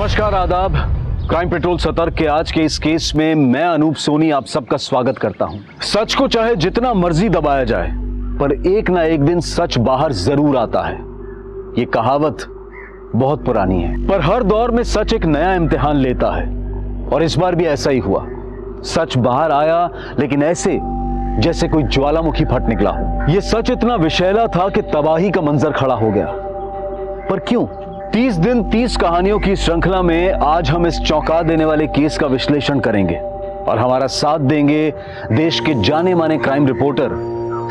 नमस्कार, आदाब। Crime petrol सतर्क के आज के इस केस में मैं अनूप सोनी आप सबका स्वागत करता हूं। सच को चाहे जितना मर्जी दबाया जाए, पर एक ना एक दिन सच बाहर जरूर आता है। ये कहावत बहुत पुरानी है, पर हर दौर में सच एक नया इम्तिहान लेता है और इस बार भी ऐसा ही हुआ। सच बाहर आया, लेकिन ऐसे जैसे कोई ज्वालामुखी फट निकला हो। यह सच इतना विषैला था कि तबाही का मंजर खड़ा हो गया। पर क्यों? 30 दिन 30 कहानियों की श्रृंखला में आज हम इस चौंका देने वाले केस का विश्लेषण करेंगे और हमारा साथ देंगे देश के जाने माने क्राइम रिपोर्टर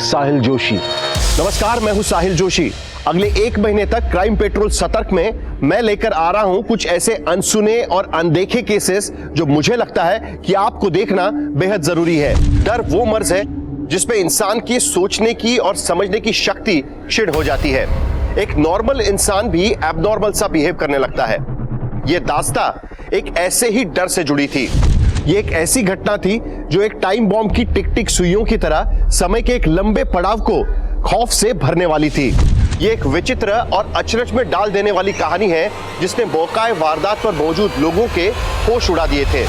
साहिल जोशी। नमस्कार, मैं हूं साहिल जोशी। अगले 1 महीने तक क्राइम पेट्रोल सतर्क में मैं लेकर आ रहा हूं कुछ ऐसे अनसुने और अनदेखे केसेस जो मुझे लगता है कि आपको देखना बेहद जरूरी है। डर वो मर्ज है जिसपे इंसान की सोचने की और समझने की शक्ति क्षीण हो जाती है। एक नॉर्मल इंसान भी एबनॉर्मल सा बिहेव करने लगता है। यह दास्तां एक ऐसे ही डर से जुड़ी थी। ये एक ऐसी घटना थी जो एक टाइम बॉम्ब की टिक टिक सुइयों की तरह समय के एक लंबे पड़ाव को खौफ से भरने वाली थी। ये एक विचित्र और अचरज में डाल देने वाली कहानी है जिसने मौका वारदात पर मौजूद लोगों के होश उड़ा दिए थे।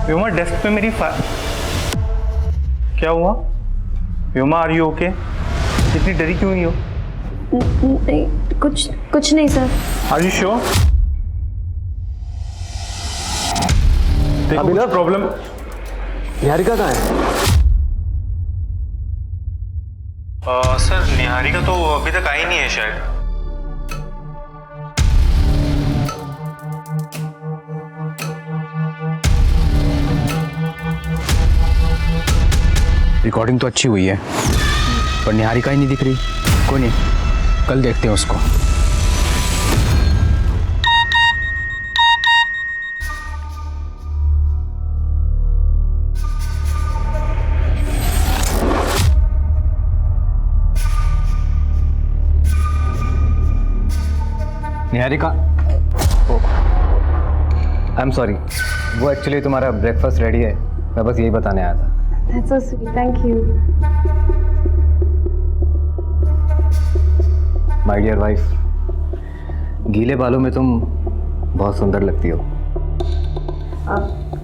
व्योमा, डेस्क पे मेरी क्या हुआ? Vyoma, are you okay? इतनी डरी क्यों हुई हो? नहीं, कुछ नहीं सर। Are you sure? देखो, कुछ प्रॉब्लम। निहारिका कहाँ है? सर, निहारिका तो अभी तक आई नहीं है शायद। रिकॉर्डिंग तो अच्छी हुई है, पर निहारिका ही नहीं दिख रही। कोई नहीं, कल देखते हैं उसको। निहारिका, आई एम सॉरी, वो एक्चुअली तुम्हारा ब्रेकफास्ट रेडी है। मैं बस यही बताने आया था। That's so sweet. Thank you. My dear wife, गीले बालों में तुम बहुत सुंदर लगती हो।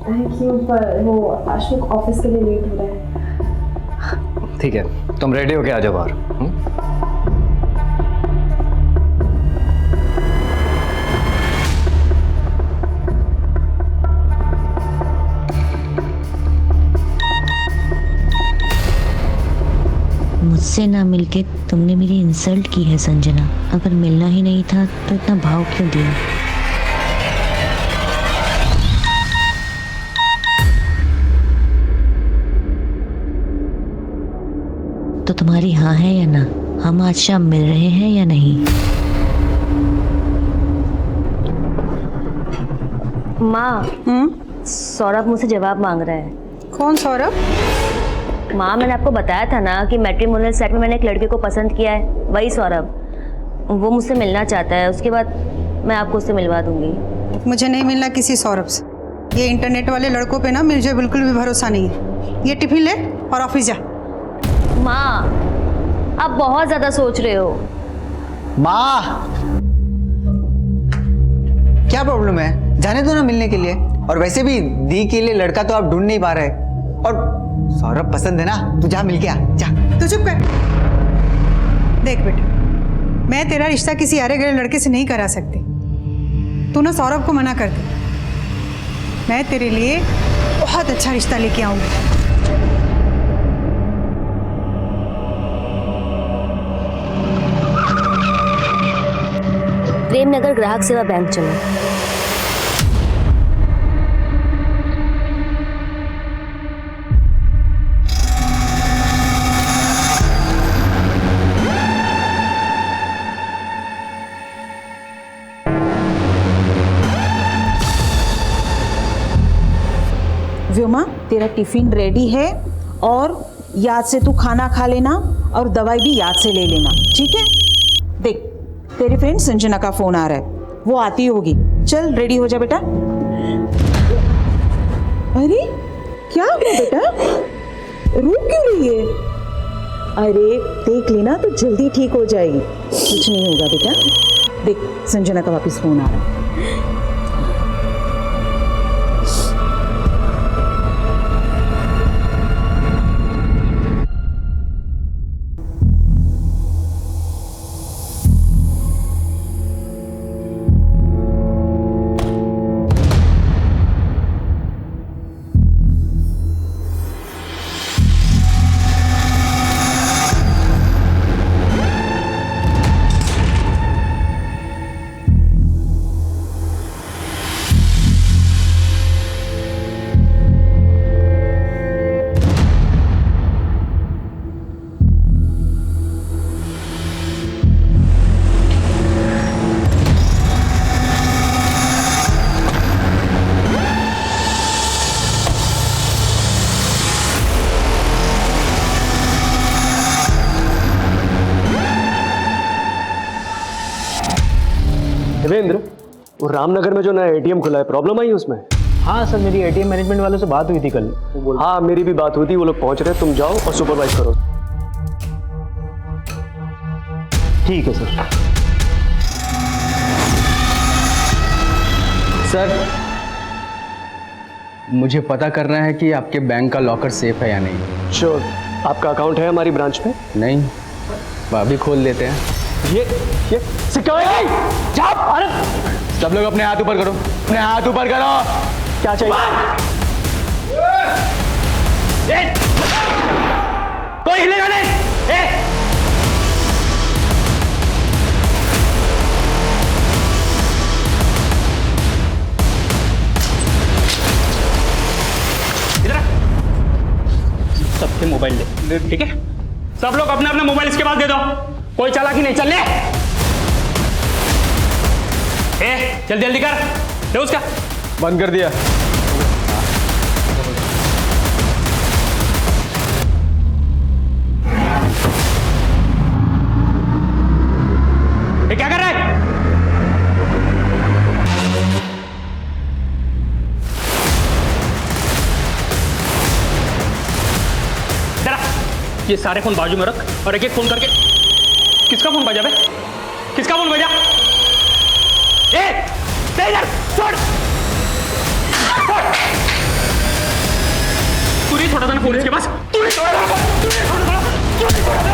थैंक यू, पर वो अशोक ऑफिस के लिए लेट हो रहा है। ठीक है, तुम रेडी होके आ जाओ बाहर। मुझसे ना मिलके तुमने मेरी इंसल्ट की है संजना। अगर मिलना ही नहीं था तो इतना भाव क्यों दिया? तो तुम्हारी हाँ है या ना? हम आज शाम मिल रहे हैं या नहीं? माँ, सौरभ मुझसे जवाब मांग रहा है। कौन सौरभ? माँ, मैंने आपको बताया था ना कि मैट्रिमोनियल साइट में मैंने एक लड़के को पसंद किया है, वही सौरभ। वो मुझसे मिलना चाहता है, उसके बाद मैं आपको उससे मिलवा दूंगी। मुझे नहीं मिलना किसी सौरभ से। ये इंटरनेट वाले लड़कों पे ना मुझे बिल्कुल भी भरोसा नहीं है। ये टिफिन ले और ऑफिस जा। माँ, आप बहुत ज्यादा सोच रहे हो। माँ, क्या प्रॉब्लम है? जाने दो ना मिलने के लिए। और वैसे भी दी के लिए लड़का तो आप ढूंढ नहीं पा रहे। और सौरभ पसंद है ना, तू जा मिल के आ, जा। तू चुप कर। देख बेटा, मैं तेरा रिश्ता किसी हारे गए लड़के से नहीं करा सकती। तू ना सौरभ को मना कर दे। मैं तेरे लिए बहुत अच्छा रिश्ता लेके आऊंगी। प्रेम नगर ग्राहक सेवा बैंक चलो। व्योमा, तेरा टिफिन रेडी है और याद से तू खाना खा लेना और दवाई भी याद से ले लेना, ठीक है? देख, तेरी फ्रेंड संजना का फोन आ रहा है, वो आती होगी। चल रेडी हो जा बेटा। अरे क्या हुआ बेटा, रो क्यों रही है? अरे देख लेना तो जल्दी ठीक हो जाएगी, कुछ नहीं होगा बेटा। देख, संजना का वापस फोन आ रहा है। देवेंद्र, वो रामनगर में जो नया एटीएम खुला है, प्रॉब्लम आई उसमें? हाँ सर, मेरी एटीएम मैनेजमेंट वालों से बात हुई थी कल। हाँ, मेरी भी बात हुई थी, वो लोग पहुंच रहे हैं, तुम जाओ और सुपरवाइज करो। ठीक है सर। सर, मुझे पता करना है कि आपके बैंक का लॉकर सेफ है या नहीं। श्योर। आपका अकाउंट है हमारी ब्रांच में? नहीं, अभी खोल लेते हैं। ये सिक्योरिटी, अरे सब लोग अपने हाथ ऊपर करो, अपने हाथ ऊपर करो। क्या चाहिए? कोई हिलेगा नहीं। इधर सबके मोबाइल ले, ठीक है? सब लोग अपना अपना मोबाइल इसके पास दे दो, कोई चालाकी नहीं। चल ले, जल्दी जल्दी कर, दे उसका। बंद कर दिया। ये क्या कर रहा है? जरा ये सारे फोन बाजू में रख और एक एक फोन करके। किसका फोन बजा बे? किसका फोन बजा? इधर छोड़, तू नहीं छोड़ा था ना फोन इसके पास? तू नहीं छोड़ा था, तू नहीं छोड़ा था, तू नहीं छोड़ा था।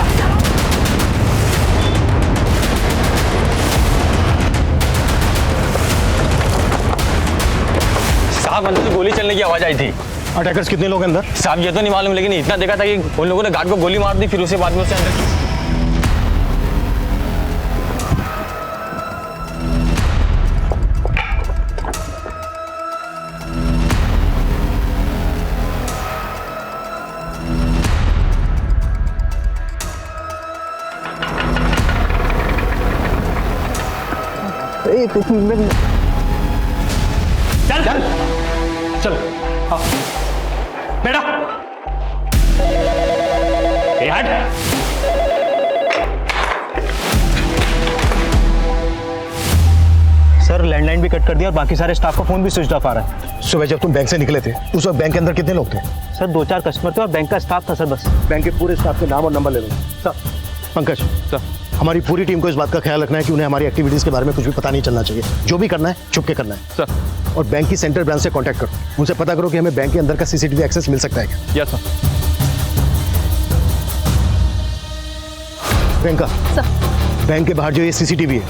साहब, अंदर से गोली चलने की आवाज आई थी। अटैकर्स कितने लोग अंदर? साहब ये तो नहीं मालूम, लेकिन इतना देखा था कि उन लोगों ने गार्ड को गोली मार दी, फिर उसे बाद में उसे अंदर। चल चल चल, हाँ बेटा, हट। सर, लैंडलाइन भी कट कर दिया और बाकी सारे स्टाफ का फोन भी स्विच ऑफ आ रहा है। सुबह जब तुम बैंक से निकले थे उस वक्त बैंक के अंदर कितने लोग थे? सर 2-4 कस्टमर थे और बैंक का स्टाफ था सर, बस। बैंक के पूरे स्टाफ के नाम और नंबर ले लो। सर। पंकज सर, हमारी पूरी टीम को इस बात का ख्याल रखना है कि उन्हें हमारी एक्टिविटीज के बारे में कुछ भी पता नहीं चलना चाहिए। जो भी करना है छुप के करना है सर। और बैंक की सेंट्रल ब्रांच से कांटेक्ट करो, उनसे पता करो कि हमें बैंक के अंदर का सीसीटीवी एक्सेस मिल सकता है क्या। Yes sir. प्रियंका, बैंक के बाहर जो ये सीसीटीवी है,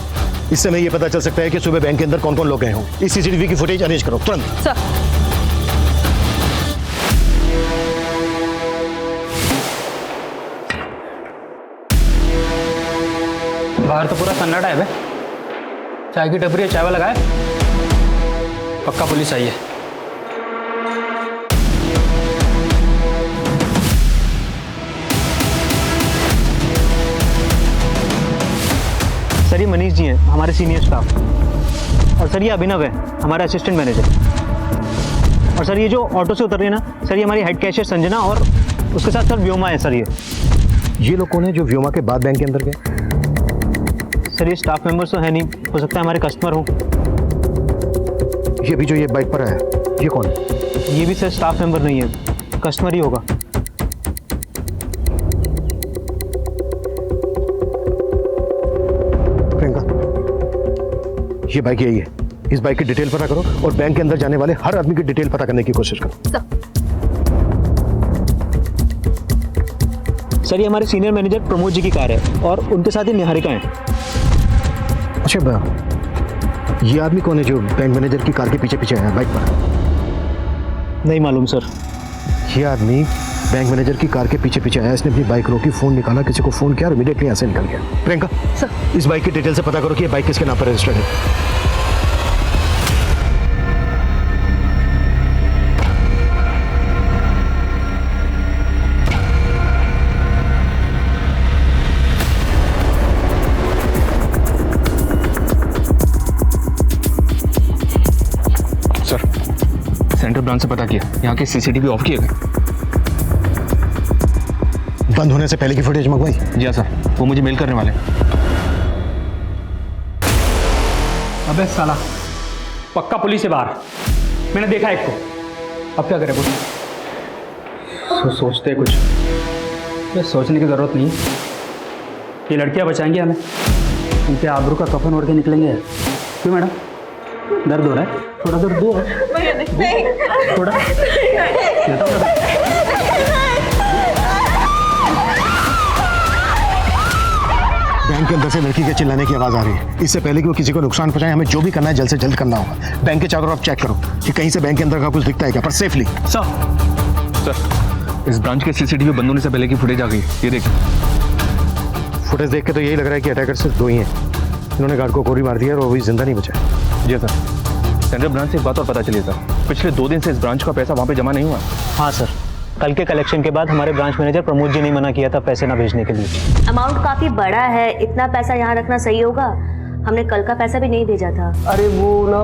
इससे हमें ये पता चल सकता है कि सुबह बैंक के अंदर कौन कौन लोग गए हों। इस सीसीटीवी की फुटेज अरेंज करो तुरंत। सर। बाहर तो पूरा सन्नाटा है बे। चाय की टपरी है, चाय वाला है? पक्का पुलिस आई है। सर ये मनीष जी हैं, हमारे सीनियर स्टाफ। और सर ये अभिनव है, हमारा असिस्टेंट मैनेजर। और सर ये जो ऑटो से उतर रही है ना सर, ये हमारी हेड कैशियर संजना और उसके साथ सर व्योमा है सर। ये लोग कौन है जो व्योमा के बाद बैंक के अंदर गए? सर ये स्टाफ मेंबर्स तो है नहीं, हो सकता है हमारे कस्टमर हो। ये भी जो ये बाइक पर है, ये कौन है? ये भी सर स्टाफ मेंबर नहीं है, कस्टमर ही होगा। ये बाइक यही है। इस बाइक की डिटेल पता करो और बैंक के अंदर जाने वाले हर आदमी की डिटेल पता करने की कोशिश करो। सर ये हमारे सीनियर मैनेजर प्रमोद जी की कार है और उनके साथ ही निहारिका है। अच्छा ये आदमी कौन है जो बैंक मैनेजर की कार के पीछे पीछे है बाइक पर? नहीं मालूम सर। ये आदमी बैंक मैनेजर की कार के पीछे पीछे आया, इसने अपनी बाइक रोकी, फोन निकाला, किसी को फोन किया और इमीडिएटली यहाँ से निकल गया। प्रियंका सर इस बाइक की डिटेल से पता करो कि ये बाइक किसके नाम पर रजिस्टर्ड है। सेंट्रल ब्रांच से पता किया, यहाँ के सीसीटीवी ऑफ किए गए। बंद होने से पहले की फुटेज मंगवाई? जी हाँ सर, वो मुझे मेल करने वाले हैं। अबे साला, पक्का पुलिस है बाहर, मैंने देखा एक को। अब क्या करें बोल? सोचते हैं कुछ। ये सोचने की ज़रूरत नहीं, ये लड़कियां बचाएंगी हमें, उनके आबरू का कफन ओढ़ के निकलेंगे। क्यों मैडम, दर्द हो रहा है? थोड़ा दर्द दो, थोड़ा बैंक के अंदर से लड़की के चिल्लाने की आवाज आ रही है। इससे पहले कि वो किसी को नुकसान पहुंचाए, हमें जो भी करना है जल्द से जल्द करना होगा। बैंक के चारों तरफ चेक करो कि कहीं से बैंक के अंदर का कुछ दिखता है क्या, पर सेफली। सर इस ब्रांच के सीसीटीवी बंद होने से पहले की फुटेज आ गई, ये देखिए। फुटेज देख के तो यही लग रहा है कि अटैकर सिर्फ दो ही हैं। इन्होंने गार्ड को गोली मार दी है और वो भी जिंदा नहीं बचा। जी सर, सेंट्रल ब्रांच से एक बात और पता चली सर, पिछले 2 दिन से इस ब्रांच का पैसा वहाँ पे जमा नहीं हुआ। हाँ सर, कल के कलेक्शन के बाद हमारे ब्रांच मैनेजर प्रमोद जी ने मना किया था पैसे ना भेजने के लिए। अमाउंट काफी बड़ा है, इतना पैसा यहाँ रखना सही होगा? हमने कल का पैसा भी नहीं भेजा था। अरे वो ना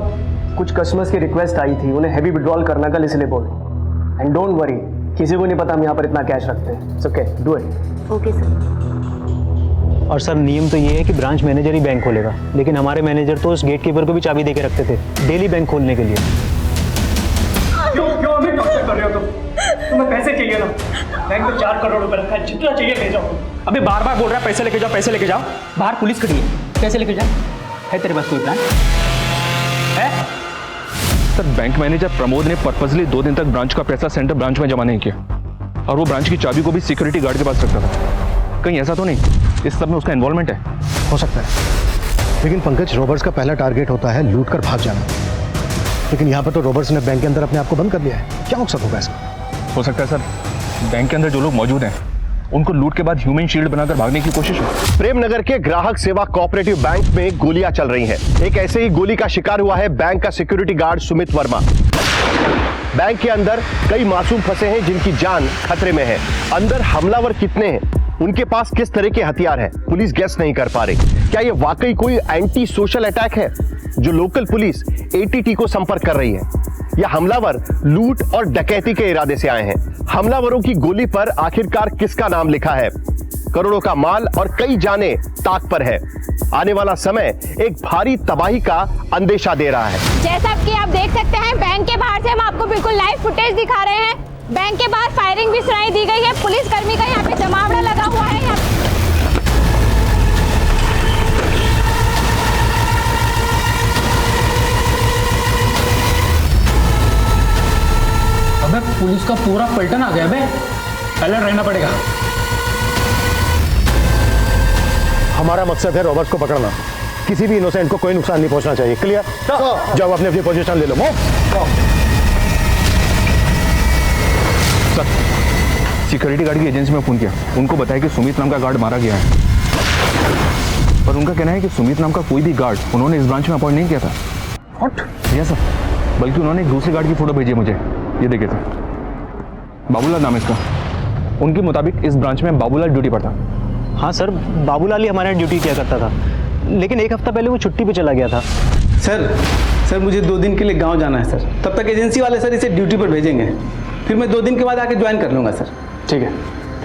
कुछ कस्टमर्स की रिक्वेस्ट आई थी, उन्हें हैवी विड्रॉल करना कल, इसलिए बोले। एंड डोंट वरी, किसी को नहीं पता हम यहाँ पर इतना कैश रखते हैं। It's okay, do it. Okay sir. और सर नियम तो ये है कि ब्रांच मैनेजर ही बैंक खोलेगा, लेकिन हमारे मैनेजर तो उस गेट कीपर को भी चाबी देके रखते थे डेली बैंक खोलने के लिए। क्यों हमें टॉर्चर कर रहे हो तुम? तुम्हें पैसे चाहिए ना? बैंक में 4 करोड़ रुपए रखा है, जितना चाहिए ले जाओ। अबे बार बार बोल रहा है पैसे लेके जाओ, पैसे लेके जाओ। बाहर पुलिस खड़ी है, पैसे लेके जाओ। है तेरे पास कोई प्लान है? सर बैंक मैनेजर प्रमोद ने पर्पसली 2 दिन तक ब्रांच का पैसा सेंट्रल ब्रांच में जमा नहीं किया और वो ब्रांच की चाबी को भी सिक्योरिटी गार्ड के पास रखता था। कहीं ऐसा तो नहीं इस सब में उसका इन्वॉल्वमेंट है? हो सकता है, लेकिन पंकज, रॉबर्स का पहला टारगेट होता है लूट कर भाग जाना, लेकिन यहाँ पर तो रॉबर्स ने बैंक के अंदर अपने आप को बंद कर लिया है। क्या मकसद होगा इसका? हो सकता है सर बैंक के अंदर जो लोग मौजूद हैं उनको लूट के बाद ह्यूमन शील्ड बनाकर भागने की कोशिश हो। प्रेमनगर के ग्राहक सेवा कोऑपरेटिव बैंक में गोलियां चल रही हैं। एक ऐसे ही गोली का शिकार हुआ है बैंक का security guard Sumit Verma. Bank के अंदर कई मासूम फंसे हैं जिनकी जान खतरे में है। अंदर हमलावर कितने हैं, उनके पास किस तरह के हथियार हैं, पुलिस गेस नहीं कर पा रही। क्या यह वाकई कोई एंटी सोशल अटैक है जो लोकल पुलिस एटीटी को संपर्क कर रही है, या हमलावर लूट और डकैती के इरादे से आए हैं? हमलावरों की गोली पर आखिरकार किसका नाम लिखा है? करोड़ों का माल और कई जाने ताक पर है। आने वाला समय एक भारी तबाही का अंदेशा दे रहा है। जैसा कि आप देख सकते हैं, बैंक के बाहर से हम आपको बिल्कुल लाइव फुटेज दिखा रहे हैं। बैंक के बाहर फायरिंग भी सुनाई दी गई है, पुलिसकर्मी का यहाँ पे जमावड़ा लगा हुआ है। अबे पुलिस का पूरा पलटन आ गया बे, अलर्ट रहना पड़ेगा। हमारा मकसद है रॉबर्ट्स को पकड़ना, किसी भी इनोसेंट को कोई नुकसान नहीं पहुंचना चाहिए। क्लियर? जाओ अपनी अपनी पोजीशन ले लो। सर सिक्योरिटी गार्ड की एजेंसी में फोन किया, उनको बताया कि सुमित नाम का गार्ड मारा गया है। पर उनका कहना है कि सुमित नाम का कोई भी गार्ड उन्होंने इस ब्रांच में अपॉइंट नहीं किया था। व्हाट? यस सर, बल्कि उन्होंने एक दूसरे गार्ड की फोटो भेजी है मुझे, ये देखिए सर, बाबूलाल नाम है इसका। उनके मुताबिक इस ब्रांच में बाबूलाल ड्यूटी पर था। हाँ सर, बाबूलाल ही हमारे यहाँ ड्यूटी किया करता था, लेकिन एक हफ्ता पहले वो छुट्टी पे चला गया था। सर मुझे 2 दिन के लिए गांव जाना है सर, तब तक एजेंसी वाले सर इसे ड्यूटी पर भेजेंगे, फिर मैं 2 दिन के बाद आके ज्वाइन कर लूँगा सर। ठीक है,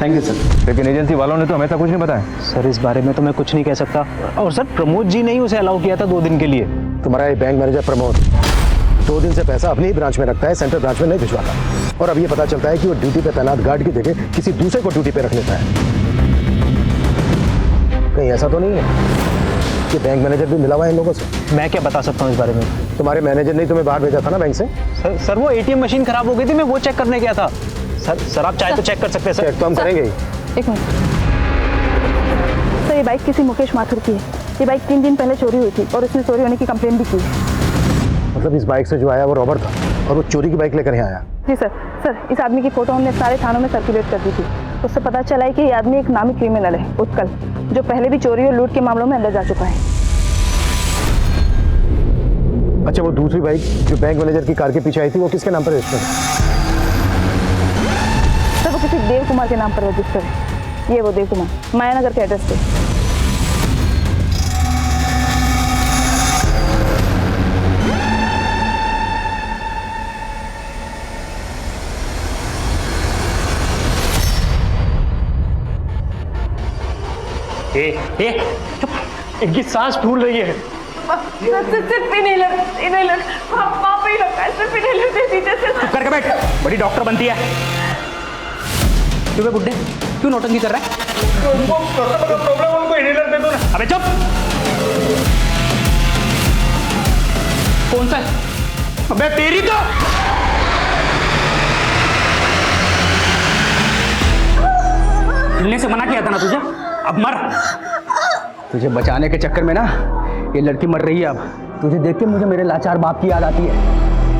थैंक यू सर। लेकिन एजेंसी वालों ने तो हमें ऐसा कुछ नहीं बताया। सर इस बारे में तो मैं कुछ नहीं कह सकता, और सर प्रमोद जी ने ही उसे अलाउ किया था 2 दिन के लिए। तुम्हारा ये बैंक मैनेजर प्रमोद 2 दिन से पैसा अपनी ही ब्रांच में रखता है, सेंट्रल ब्रांच में नहीं भिजवाता। और अब ये पता चलता है कि वो ड्यूटी पे तैनात गार्ड की जगह किसी दूसरे को ड्यूटी पे रख लेता है। कहीं ऐसा तो नहीं है कि बैंक मैनेजर भी मिला हुआ है इन लोगों से? मैं क्या बता सकता हूँ इस बारे में। तुम्हारे मैनेजर ने तुम्हें बाहर भेजा था ना बैंक से? सर वो ATM मशीन खराब हो गई थी, मैं वो चेक करने गया था। सर आप चाहे तो चेक कर सकते हैं सर। चेक तो हम करेंगे ही। एक मिनट सर, ये बाइक किसी मुकेश माथुर की है। ये बाइक 3 दिन पहले चोरी हुई थी और उसने चोरी होने की कंप्लेन भी की है। मतलब इस बाइक से जो आया वो रॉबर था और वो चोरी की बाइक लेकर यहाँ आया? जी सर, इस आदमी की फोटो हमने सारे थानों में सर्कुलेट कर दी थी। उससे पता चला है कि ये आदमी एक नामी क्रिमिनल है, उत्कल, जो पहले भी चोरी और लूट के मामलों में अंदर जा चुका है। अच्छा, वो दूसरी बाइक जो बैंक मैनेजर की कार के पीछे आई थी वो किसके नाम पर रजिस्टर है? सर वो किसी देव कुमार के नाम पर रजिस्टर है। ये वो देव कुमार, मायानगर के एड्रेस पे। इनकी सांस फूल रही है। चुप करके बैठ, बड़ी डॉक्टर बनती है। क्यों बुड्ढे, क्यों नौटंकी कर रहा है? उनको इनहेलर दे दो ना। अबे चुप। कौन सा? अबे तेरी तो हिलने से मना किया था ना तुझे, अब मर। तुझे बचाने के चक्कर में ना ये लड़की मर रही है। अब तुझे देख के मुझे मेरे लाचार बाप की याद आती है,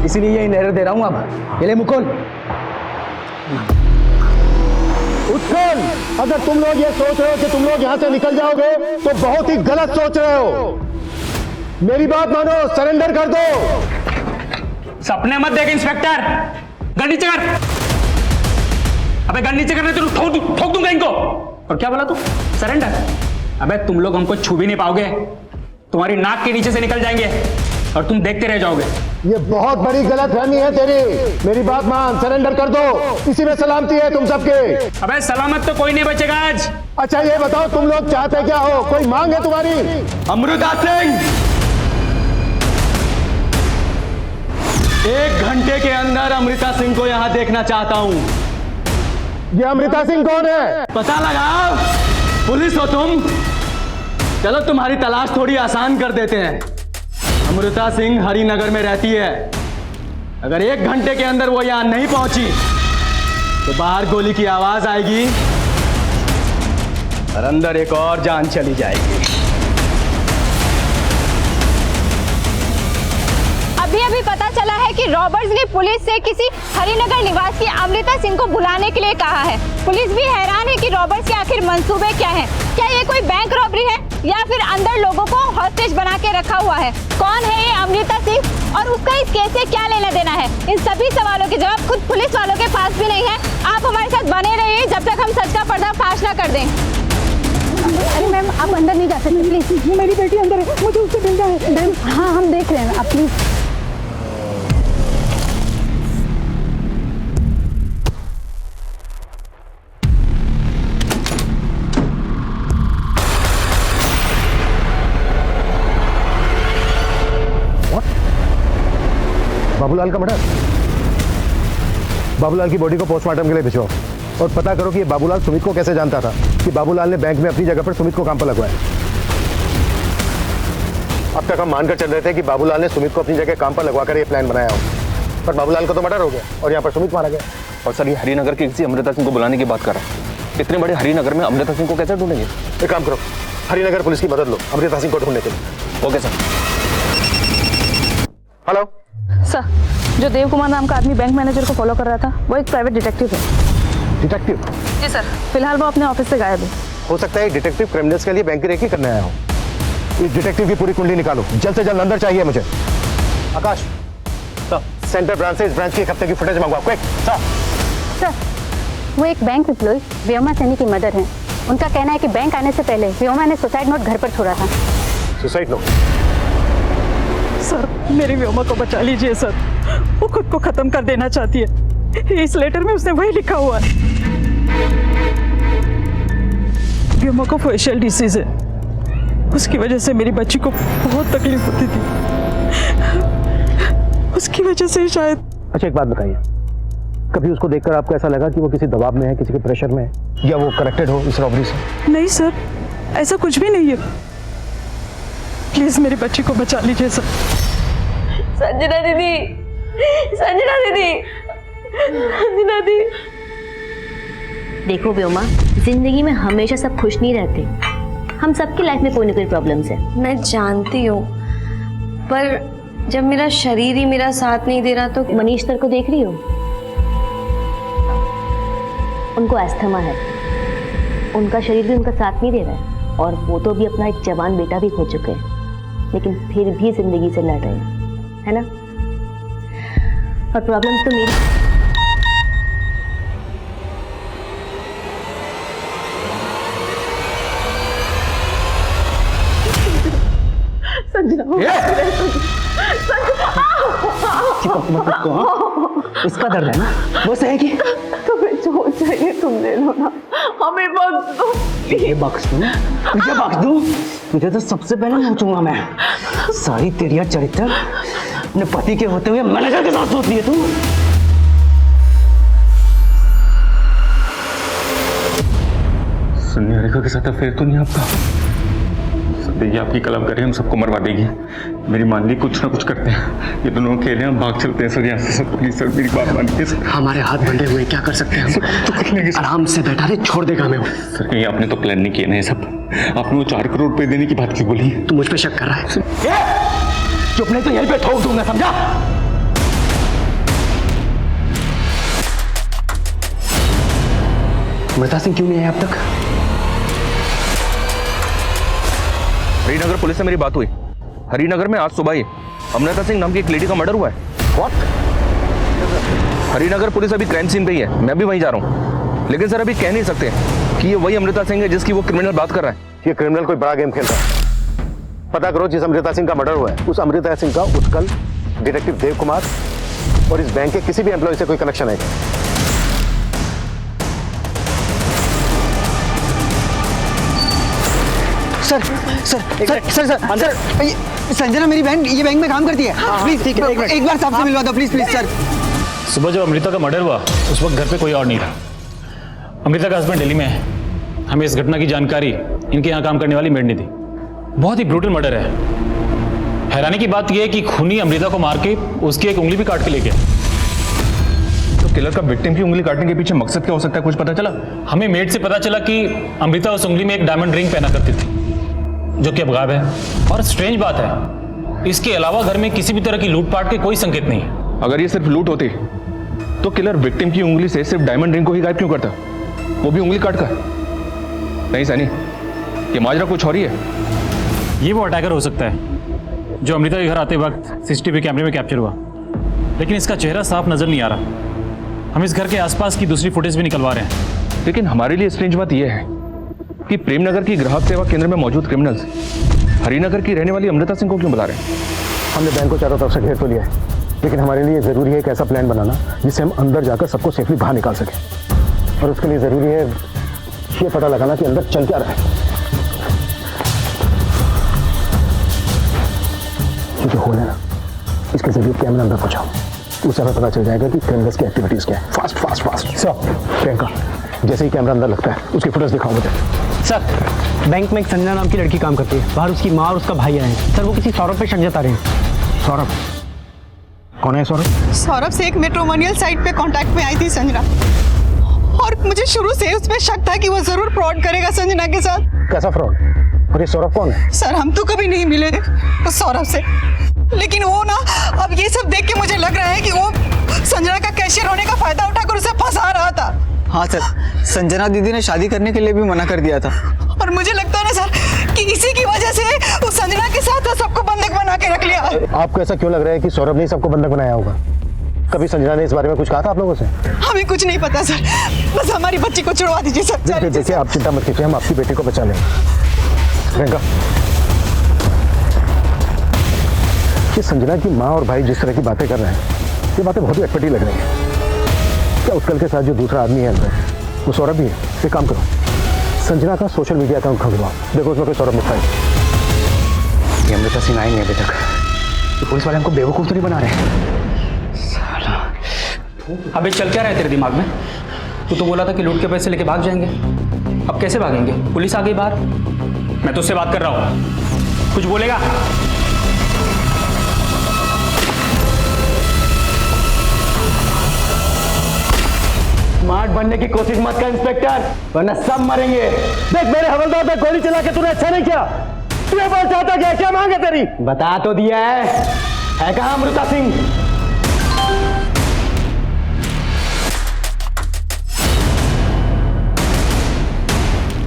इसीलिए ये इनहेलर दे रहा हूं। अब ये ले मुकुल। उत्कल, अगर तुम लोग ये सोच रहे हो कि तुम लोग यहाँ से निकल जाओगे तो बहुत ही गलत सोच रहे हो। मेरी बात मानो, सरेंडर कर दो। सपने मत देख इंस्पेक्टर, गन नीचे कर। अबे गन नीचे करने तो ठोक दूंगा इनको। और क्या बोला तू? सरेंडर? अबे तुम लोग हमको छू भी नहीं पाओगे, तुम्हारी नाक के नीचे से निकल जाएंगे और तुम देखते रह जाओगे। ये बहुत बड़ी गलतफहमी है तेरी। मेरी बात मान, सरेंडर कर दो, इसी में सलामती है तुम सबके। अबे सलामत तो कोई नहीं बचेगा आज। अच्छा ये बताओ, तुम लोग चाहते क्या हो? कोई मांग है तुम्हारी? अमृता सिंह, 1 घंटे के अंदर अमृता सिंह को यहाँ देखना चाहता हूँ। ये अमृता सिंह कौन है? पता लगाओ, पुलिस हो तुम। चलो तुम्हारी तलाश थोड़ी आसान कर देते हैं। अमृता सिंह हरिनगर में रहती है। अगर 1 घंटे के अंदर वो यहां नहीं पहुंची तो बाहर गोली की आवाज आएगी और अंदर एक और जान चली जाएगी। अभी पता चला है कि रॉबर्ट्स ने पुलिस से किसी हरिनगर निवासी अमृता सिंह को बुलाने के लिए कहा है। पुलिस भी हैरान है कि रॉबर्ट्स के आखिर मंसूबे क्या हैं। क्या ये कोई बैंक रॉबरी है या फिर अंदर लोगों को हॉस्टेज बना के रखा हुआ है? कौन है ये अमृता सिंह और उसका इस केस से क्या लेना देना है? इन सभी सवालों के जवाब खुद पुलिस वालों के पास भी नहीं है। आप हमारे साथ बने रहिए जब तक हम सच का पर्दाफाश ना कर दें। अरे मैम, आप अंदर नहीं जा सकते प्लीज। मेरी बेटी अंदर है, मुझे उससे मिलना है। मैम हाँ, हम देख रहे हैं, आप प्लीज। बाबूलाल का मर्डर? बाबूलाल की बॉडी को पोस्टमार्टम के लिए भिजवाओ और पता करो कि ये बाबूलाल सुमित को कैसे जानता था कि बाबूलाल ने बैंक में अपनी जगह पर सुमित को काम पर लगवाया। अब तक हम मानकर चल रहे थे कि बाबूलाल ने सुमित को अपनी जगह काम पर लगवाकर ये प्लान बनाया हो, पर बाबूलाल को तो मर्डर हो गया और यहाँ पर सुमित मारा गया। और सर ये हरिनगर के किसी अमृता सिंह को बुलाने की बात कर रहा है। इतने बड़े हरिनगर में अमृता सिंह को कैसे ढूंढेंगे? एक काम करो, हरिनगर पुलिस की मदद लो अमृता सिंह को ढूंढने के लिए। Okay sir. हेलो सर, जो देव कुमार नाम का आदमी बैंक मैनेजर को फॉलो कर रहा था वो एक प्राइवेट डिटेक्टिव है। डिटेक्टिव? जी सर, फिलहाल वो अपने ऑफिस से गायब है। हो सकता है डिटेक्टिव क्रिमिनल्स के लिए बैंक की रेकी करने आया हो। इस डिटेक्टिव की पूरी कुंडली निकालो, जल्द से जल्द अंदर चाहिए मुझे। आकाश सेंटर ब्रांच से इस ब्रांच की एक हफ्ते की फुटेज मंगवाओ, क्विक। सर, वो एक बैंक एम्प्लॉय व्योमा सैनी की मदर हैं। उनका कहना है कि बैंक आने से पहले व्योमा ने सुसाइड नोट घर पर छोड़ा था। Suicide note? सर, मेरी व्योमा को बचा लीजिए सर, वो खुद को खत्म कर देना चाहती है। इस लेटर में उसने वही लिखा हुआ है। व्योमा को फेशियल डिसीज है, उसकी वजह से मेरी बच्ची को बहुत तकलीफ होती थी, उसकी वजह से शायद। अच्छा एक बात बताइए, कभी उसको देखकर आपको ऐसा लगा कि वो किसी दबाव में है, किसी के प्रेशर में है, या वो कनेक्टेड हो इस रॉबरी से? नहीं सर, ऐसा कुछ भी नहीं है। प्लीज मेरी बच्ची को बचा लीजिए सर। संजना दीदी, संजना दीदी, संजना दी। देखो व्योमा, जिंदगी में हमेशा सब खुश नहीं रहते। हम सबकी लाइफ में कोई ना कोई प्रॉब्लम्स है। मैं जानती हूँ, पर जब मेरा शरीर ही मेरा साथ नहीं दे रहा तो। मनीष सर को देख रही हो? उनको अस्थमा है, उनका शरीर भी उनका साथ नहीं दे रहा है, और वो तो भी अपना एक जवान बेटा भी खो चुके हैं, लेकिन फिर भी जिंदगी से लड़ रहे हैं, है ना? और प्रॉब्लम्स तो मेरी। उसका दर्द है ना, वो सहेगी। तुम्हें जो चाहिए तुम ले लो ना, हमें बख्श दो। तुझे बख्श दूं? तुझे बख्श दूं? तुझे तो सबसे पहले नोचूंगा मैं। सारी तेरिया चरित्र अपने पति के होते हुए मैनेजर के साथ सोच लिए तू। निहारिका के साथ अफेयर तो नहीं आपका? देखिए आपकी कलम करें, हम सबको मरवा देगी। मेरी मान ली, कुछ ना कुछ करते हैं। ये दोनों अकेले हम भाग चलते हैं सर यहाँ से। सर प्लीज सर, मेरी बात मानिए सर। हमारे हाथ बंधे हुए, क्या कर सकते हैं हम? तो कुछ नहीं आराम से बैठा रहे, छोड़ देगा मैं वो। सर कहीं आपने तो प्लान नहीं किया ना ये सब? आपने वो 4 करोड़ रुपए देने की बात क्यों बोली? तू मुझ पे शक कर रहा है? चुप नहीं तो यहीं पे ठोक दूंगा, समझा? अमृता सिंह क्यों नहीं है अब तक? हरिनगर पुलिस से मेरी बात हुई। हरिनगर में आज सुबह ही अमृता सिंह नाम की एक लेडी का मर्डर हुआ है। What? हरिनगर पुलिस अभी क्राइम सीन पे ही है, मैं भी वहीं जा रहा हूँ। लेकिन सर अभी कह नहीं सकते कि ये वही अमृता सिंह है जिसकी वो क्रिमिनल बात कर रहा है। ये क्रिमिनल कोई बड़ा गेम खेल रहा है। पता करो जिस अमृता सिंह का मर्डर हुआ है, उस अमृता सिंह का उत्कल, डिटेक्टिव देव कुमार और इस बैंक के किसी भी एम्प्लॉय से कोई कनेक्शन है? Sir sir sir sir sir sir, Sanjana मेरी बहन ये बैंक में काम करती है। प्लीज ठीक है, एक बार साहब से मिलवा दो प्लीज प्लीज सर। सुबह जब अमृता का मर्डर हुआ उस वक्त घर पे कोई और नहीं था। अमृता का हस्बैंड दिल्ली में है। हमें इस घटना की जानकारी इनके यहाँ काम करने वाली मेड ने दी। बहुत ही ब्रूटल मर्डर है। हैरानी की बात यह है कि खूनी अमृता को मार के उसकी एक उंगली भी काट के ले गया। तो किलर का विक्टिम की उंगली काटने के पीछे मकसद क्या हो सकता है, कुछ पता चला? हमें मेड से पता चला कि अमृता उस उंगली में एक डायमंड रिंग पहना करती थी जो कि अब गायब है। और स्ट्रेंज बात है, इसके अलावा घर में किसी भी तरह की लूटपाट के कोई संकेत नहीं है। अगर ये सिर्फ लूट होती तो किलर विक्टिम की उंगली से सिर्फ डायमंड रिंग को ही गायब क्यों करता, वो भी उंगली काट कर? नहीं सैनी, ये माजरा कुछ और ही है। ये वो अटैकर हो सकता है जो अमृता के घर आते वक्त सीसीटीवी कैमरे में कैप्चर हुआ, लेकिन इसका चेहरा साफ नजर नहीं आ रहा। हम इस घर के आसपास की दूसरी फुटेज भी निकलवा रहे हैं। लेकिन हमारे लिए स्ट्रेंज बात यह है कि प्रेमनगर की ग्राहक सेवा केंद्र में मौजूद क्रिमिनल्स हरिनगर की रहने वाली अमृता सिंह को क्यों बुला रहे हैं? हमने बैंक को चारों तरफ से घेर तो लिया है, लेकिन हमारे लिए जरूरी है एक ऐसा प्लान बनाना जिससे हम अंदर जाकर सबको सेफली बाहर निकाल सकें। और उसके लिए जरूरी है ये पता लगाना कि अंदर चल क्या रहा है। क्योंकि होल है ना, इसके जरिए कैमरा अंदर पहुंचाओ, उस समय पता चल जाएगा कि क्रिमिनल्स की एक्टिविटीज क्या है। Fast fast fast. Sir Priyanka, जैसे ही कैमरा अंदर लगता है उसकी फुटेज दिखाओ मुझे। सर बैंक में एक संजना नाम की लड़की काम करती है, बाहर उसकी माँ और उसका भाई आए हैं। सर वो किसी सौरभ पे शक जता रहे हैं। सौरभ? कौन है सौरभ? सौरभ से एक मैट्रिमोनियल साइट पे कांटेक्ट में आई थी संजना, और मुझे शुरू से उस पर शक था कि वो जरूर फ्रॉड करेगा संजना के साथ। कैसा फ्रॉड? और ये सौरभ कौन है? सर हम तो कभी नहीं मिले उस सौरभ से, लेकिन वो ना अब ये सब देख के मुझे लग रहा है कि वो संजना का कैशियर होने का फायदा उठाकर उसे फंसा रहा था। हाँ सर, संजना दीदी ने शादी करने के लिए भी मना कर दिया था। और मुझे लगता है ना सर कि इसी की वजह से उस संजना आपको ऐसा क्यों लग रहा है कि सौरभ ने सबको बंधक बनाया होगा? कभी संजना ने इस बारे में कुछ कहा था आप लोगों से? हमें कुछ नहीं पता सर, बस हमारी बच्ची को छुड़वा दीजिए सर। देखिए आप चिंता मत कीजिए, हम आपकी बेटी को बचा लेंगे। प्रियंका, कि संजना की माँ और भाई जिस तरह की बातें कर रहे हैं, ये बातें बहुत ही अटपटी लग रही हैं। क्या उत्कल के साथ जो दूसरा आदमी है अंदर, वो सौरभ भी है? एक काम करो, संजना का सोशल मीडिया अकाउंट खुलवाओ, देखो उसमें कोई सौरभ लिखा है। ये अमृता सिंह आई नहीं अभी तक, तो पुलिस वाले हमको बेवकूफ़ तो नहीं बना रहे? अबे चल क्या रहा है तेरे दिमाग में? तू तो बोला था कि लूट के पैसे लेके भाग जाएंगे, अब कैसे भागेंगे? पुलिस आ गई बाहर। मैं तुझसे बात कर रहा हूँ, कुछ बोलेगा? स्मार्ट बनने की कोशिश मत कर इंस्पेक्टर, वरना सब मरेंगे। देख मेरे हवलदार पे गोली चला के तूने अच्छा नहीं किया। तू ये बात चाहता क्या? क्या मांग है तेरी? बता तो दिया है कहाँ अमृता सिंह?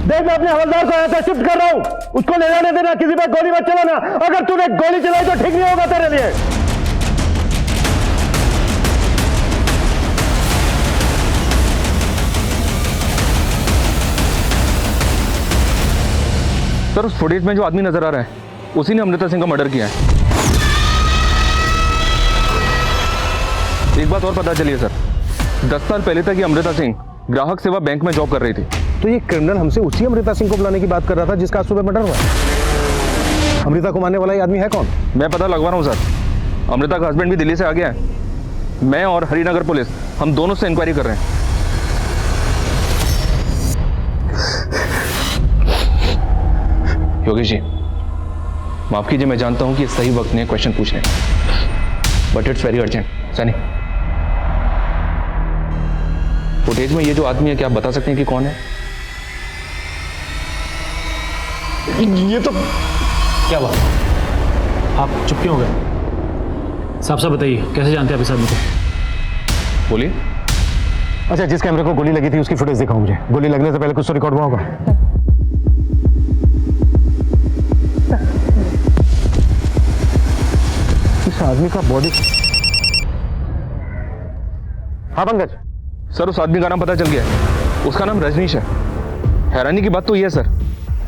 देख मैं अपने हवलदार को यहाँ से शिफ्ट कर रहा हूँ, उसको ले जाने देना, किसी पे गोली मत चलाना। अगर तूने गोली चलाई तो ठीक नहीं होगा तेरे लिए। सर उस फुटेज में जो आदमी नजर आ रहा है, उसी ने अमृता सिंह का मर्डर किया है। एक बात और पता चली है सर, 10 साल पहले तक ये अमृता सिंह ग्राहक सेवा बैंक में जॉब कर रही थी। तो ये क्रिमिनल हमसे उसी अमृता सिंह को बुलाने की बात कर रहा था जिसका आज सुबह मर्डर हुआ। अमृता को मारने वाला ये आदमी है कौन? मैं पता लगवा रहा हूँ सर, अमृता का हस्बैंड भी दिल्ली से आ गया है। मैं और हरिनगर पुलिस, हम दोनों से इंक्वायरी कर रहे हैं। योगेश जी, माफ कीजिए, मैं जानता हूं कि सही वक्त नहीं है क्वेश्चन पूछने, but it's very urgent. Sunny, footage में ये जो आदमी है, क्या आप बता सकते हैं कि कौन है? ये तो क्या हुआ? आप चुप क्यों हो गए? साफ साफ बताइए, कैसे जानते हैं आप इस आदमी को? बोलिए। अच्छा, जिस कैमरे को गोली लगी थी उसकी फुटेज दिखाओ मुझे। गोली लगने से पहले कुछ तो रिकॉर्ड हुआ होगा। इस आदमी का बॉडी। हाँ पंकज। सर उस आदमी का नाम पता चल गया है, उसका नाम रजनीश है। हैरानी की बात तो यह है सर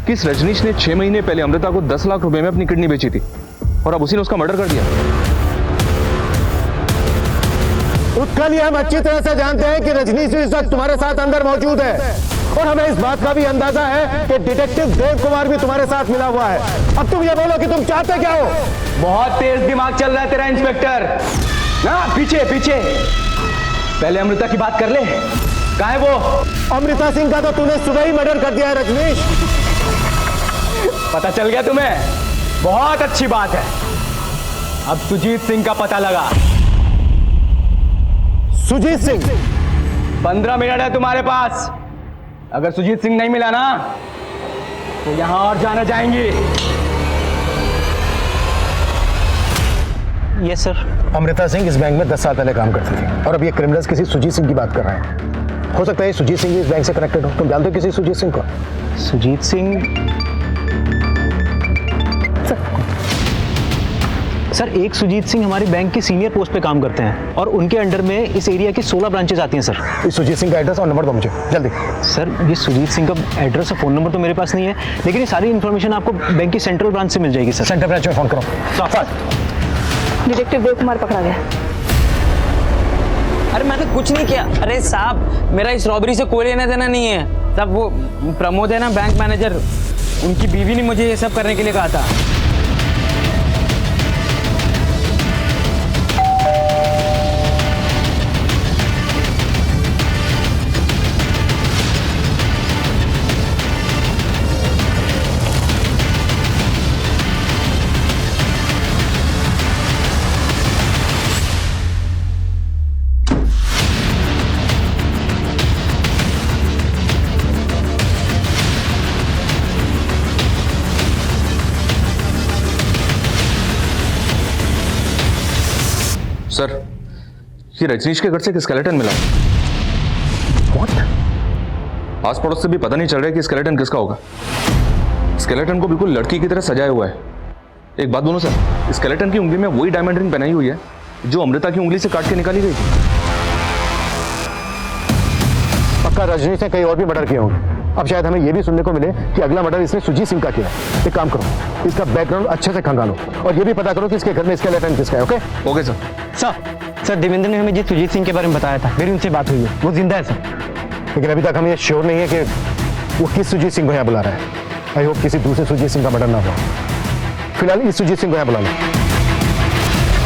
कि इस रजनीश ने 6 महीने पहले अमृता को 10 लाख रुपए में अपनी किडनी बेची थी और अब उसी ने उसका मर्डर कर दिया। उत्कल, हम अच्छी तरह से जानते हैं कि रजनीश इस वक्त तुम्हारे साथ अंदर मौजूद है और हमें इस बात का भी अंदाजा है कि डिटेक्टिव देव कुमार भी तुम्हारे साथ मिला हुआ है। अब तुम ये बोलो कि तुम चाहते क्या हो? बहुत तेज दिमाग चल रहा है तेरा इंस्पेक्टर। ना पीछे पीछे, पहले अमृता की बात कर ले। कहाँ है वो? अमृता सिंह का तो तूने सुबह ही मर्डर कर दिया है रजनीश। पता चल गया तुम्हें? बहुत अच्छी बात है। अब सुजीत सिंह का पता लगा। सुजीत सिंह? 15 मिनट है तुम्हारे पास। अगर सुजीत सिंह नहीं मिला ना तो यहां और जाना जाएंगी। Yes sir. अमृता सिंह इस बैंक में 10 साल पहले काम करती थी और अब ये क्रिमिनल्स किसी सुजीत सिंह की बात कर रहे हैं। हो सकता है सुजीत सिंह भी इस बैंक से कनेक्टेड हो। तुम जानते हो किसी सुजीत सिंह को? सुजीत सिंह? सर एक सुजीत सिंह हमारे बैंक के सीनियर पोस्ट पे काम करते हैं और उनके अंडर में इस एरिया की 16 ब्रांचेस आती हैं सर। इस सुजीत सिंह का एड्रेस और नंबर दो मुझे जल्दी। सर ये सुजीत सिंह का एड्रेस और फ़ोन नंबर तो मेरे पास नहीं है, लेकिन ये सारी इन्फॉर्मेशन आपको बैंक की सेंट्रल ब्रांच से मिल जाएगी सर। सेंट्रल ब्रांच में फ़ोन करो। डिटेक्टिव देव कुमार पकड़ा गया। अरे मैंने कुछ नहीं किया। अरे साहब, मेरा इस रॉबरी से कोई लेना देना नहीं है। सब वो प्रमोद है ना, बैंक मैनेजर, उनकी बीवी ने मुझे ये सब करने के लिए कहा था। सर ये रजनीश के घर से एक स्केलेटन मिला। What? आस पड़ोस से भी पता नहीं चल रहा है कि स्केलेटन किसका होगा। स्केलेटन को बिल्कुल लड़की की तरह सजाया हुआ है। एक बात बोलूं सर, स्केलेटन की उंगली में वही डायमंड रिंग पहनाई हुई है जो अमृता की उंगली से काट के निकाली गई थी। पक्का रजनीश ने कहीं और भी मर्डर किए होंगे। अब शायद हमें यह भी सुनने को मिले कि अगला मर्डर इसने सुजीत सिंह का किया है। एक काम करो, इसका बैकग्राउंड अच्छे से खंगालो और ये भी पता करो कि इसके घर में स्केलेटन किसका है। Okay okay sir. Sir Devendra ने हमें जी सुजीत सिंह के बारे में बताया था, मेरी उनसे बात हुई है, वो जिंदा है सर। लेकिन अभी तक हमें ये श्योर नहीं है कि वो किस सुजीत सिंह को यहाँ बुला रहा है। आई होप किसी दूसरे सुजीत सिंह का मर्डर ना हो। फिलहाल इस सुजीत सिंह को यहाँ बुला लो।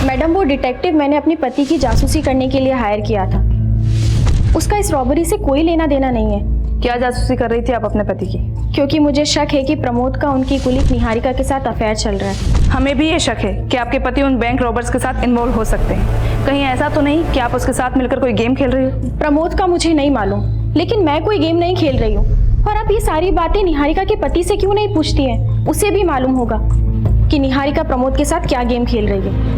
मैडम, वो डिटेक्टिव मैंने अपने पति की जासूसी करने के लिए हायर किया था। उसका इस रॉबरी से कोई लेना देना नहीं है। क्या जासूसी कर रही थी आप अपने पति की? क्योंकि मुझे शक है कि प्रमोद का उनकी कुलीग निहारिका के साथ अफेयर चल रहा है। हमें भी ये शक है कि आपके पति उन बैंक रॉबर्स के साथ इन्वॉल्व हो सकते हैं। कहीं ऐसा तो नहीं कि आप उसके साथ मिलकर कोई गेम खेल रही हो? प्रमोद का मुझे नहीं मालूम, लेकिन मैं कोई गेम नहीं खेल रही हूँ। और आप ये सारी बातें निहारिका के पति से क्यों नहीं पूछती हैं? उसे भी मालूम होगा कि निहारिका प्रमोद के साथ क्या गेम खेल रही है।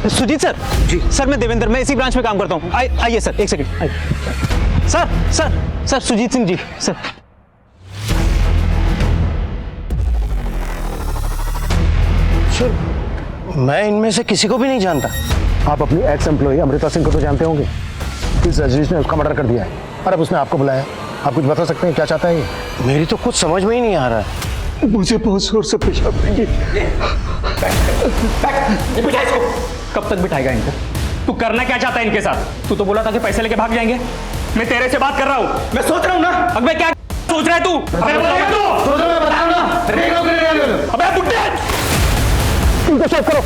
सुजीत सर। जी सर, मैं देवेंद्र, मैं इसी ब्रांच में काम करता हूँ। आइए सर, एक सेकंड आइए। Sir Sujit Singh ji sir. मैं इनमें से किसी को भी नहीं जानता। आप अपनी एक्स एम्प्लॉय अमृता सिंह को तो जानते होंगे। इस रजनीश ने उसका मर्डर कर दिया है और अब उसने आपको बुलाया। आप कुछ बता सकते हैं क्या चाहता है ये? मेरी तो कुछ समझ में ही नहीं आ रहा है। मुझे बहुत जोर से पेशाब आएगी। बिठा इसको। कब तक बिठाएगा इनको? तू करना क्या चाहता है इनके साथ? तू तो बोला था कि पैसे लेके भाग जाएंगे। मैं तेरे से बात कर रहा हूँ। मैं सोच रहा हूँ ना। अब मैं क्या सोच रहा है तू? अबे बुड्ढे, इनको चेक करो।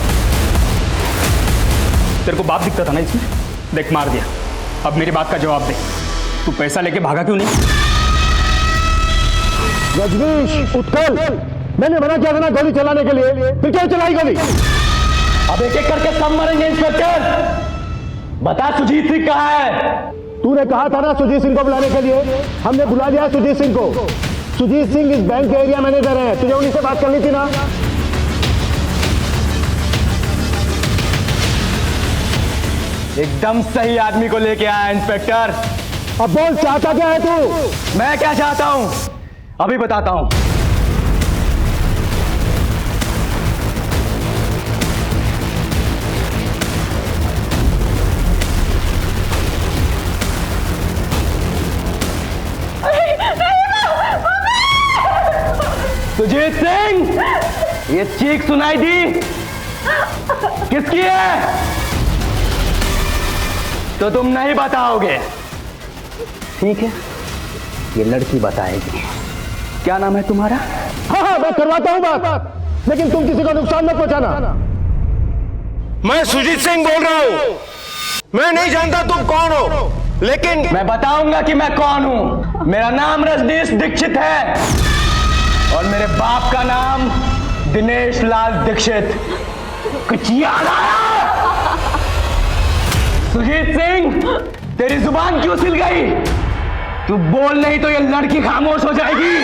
तेरे को बाप दिखता था ना इसमें? देख, मार दिया। अब मेरी बात का जवाब दे, तू पैसा लेके भागा क्यों नहीं? रजनीश, उत्कल, मैंने मना किया था ना गोली चलाने के लिए, फिर क्यों चलाई गोली? अब एक एक करके सब मरेंगे इंस्पेक्टर। बता सुजीत सिंह कहाँ है? तूने कहा था ना सुजीत सिंह को बुलाने के लिए। हमने बुला लिया सुजीत सिंह को। सुजीत सिंह इस बैंक के एरिया मैनेजर हैं। तुझे उन्हीं से बात करनी थी ना। एकदम सही आदमी को लेके आया इंस्पेक्टर। अब बोल, चाहता क्या है तू? मैं क्या चाहता हूं अभी बताता हूं। सुजीत सिंह, ये चीख सुनाई दी किसकी है? तो तुम नहीं बताओगे, ठीक है? ये लड़की बताएगी। क्या नाम है तुम्हारा? हाँ, मैं करवाता हूं बात, लेकिन तुम किसी को नुकसान मत पहुंचाना। मैं सुजीत सिंह बोल रहा हूं। मैं नहीं जानता तुम कौन हो, लेकिन मैं बताऊंगा कि मैं कौन हूं। मेरा नाम रजनीश दीक्षित है और मेरे बाप का नाम दिनेश लाल दीक्षित। कुछ याद आया? सुजीत सिंह, तेरी जुबान क्यों सिल गई? तू बोल नहीं तो ये लड़की खामोश हो जाएगी।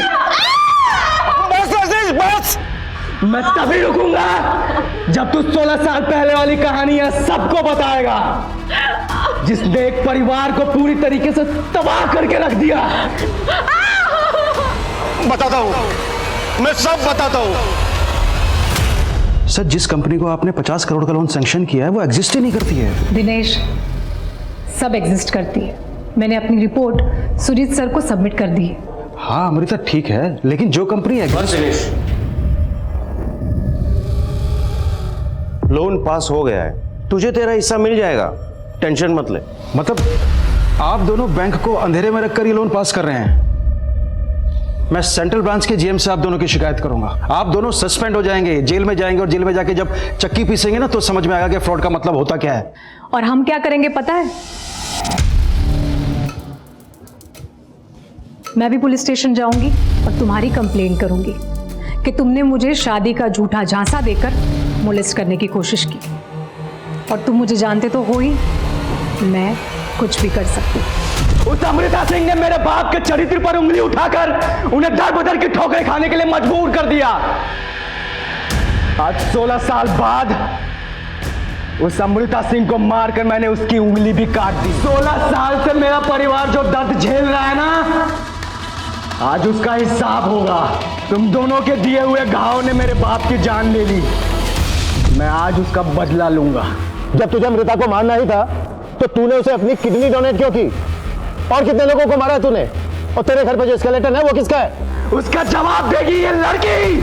बस रजनीश, बस। मैं तभी रुकूंगा जब तू 16 साल पहले वाली कहानियां सबको बताएगा, जिसने एक परिवार को पूरी तरीके से तबाह करके रख दिया। बताता हूं, मैं सब बताता हूं। सर, जिस कंपनी को आपने 50 करोड़ का लोन सैंक्शन किया है वो एग्जिस्ट ही नहीं करती है। दिनेश, सब एग्जिस्ट करती है। मैंने अपनी रिपोर्ट सुजीत सर को सबमिट कर दी है। हाँ अमृता, ठीक है, लेकिन जो कंपनी एग्जिस्ट। लोन पास हो गया है, तुझे तेरा हिस्सा मिल जाएगा, टेंशन मत ले। मतलब आप दोनों बैंक को अंधेरे में रखकर ये लोन पास कर रहे हैं? मैं सेंट्रल ब्रांच के जीएम से आप दोनों की शिकायत करूंगा। आप दोनों सस्पेंड हो जाएंगे, जेल में जाएंगे और जेल में जाके जब चक्की पीसेंगे ना तो समझ में आएगा कि फ्रॉड का मतलब होता क्या है। और हम क्या करेंगे पता है? मैं भी पुलिस स्टेशन जाऊंगी और तुम्हारी कंप्लेंट करूंगी कि तुमने मुझे शादी का झूठा झांसा देकर मोलेस्ट करने की कोशिश की, और तुम मुझे जानते तो हो ही, मैं कुछ भी कर सकती हूँ। उस अमृता सिंह ने मेरे बाप के चरित्र पर उंगली उठाकर उन्हें दर बदर की ठोकरें खाने के लिए मजबूर कर दिया। आज 16 साल बाद उस अमृता सिंह को मारकर मैंने उसकी उंगली भी काट दी। 16 साल से मेरा परिवार जो दर्द झेल रहा है ना, आज उसका हिसाब होगा। तुम दोनों के दिए हुए घाव ने मेरे बाप की जान ले ली, मैं आज उसका बदला लूंगा। जब तुझे अमृता को मारना ही था तो तूने उसे अपनी किडनी डोनेट क्यों की? और कितने लोगों को मारा तूने? और तेरे घर पे जो स्केलेटन है वो किसका है? उसका जवाब देगी ये लड़की।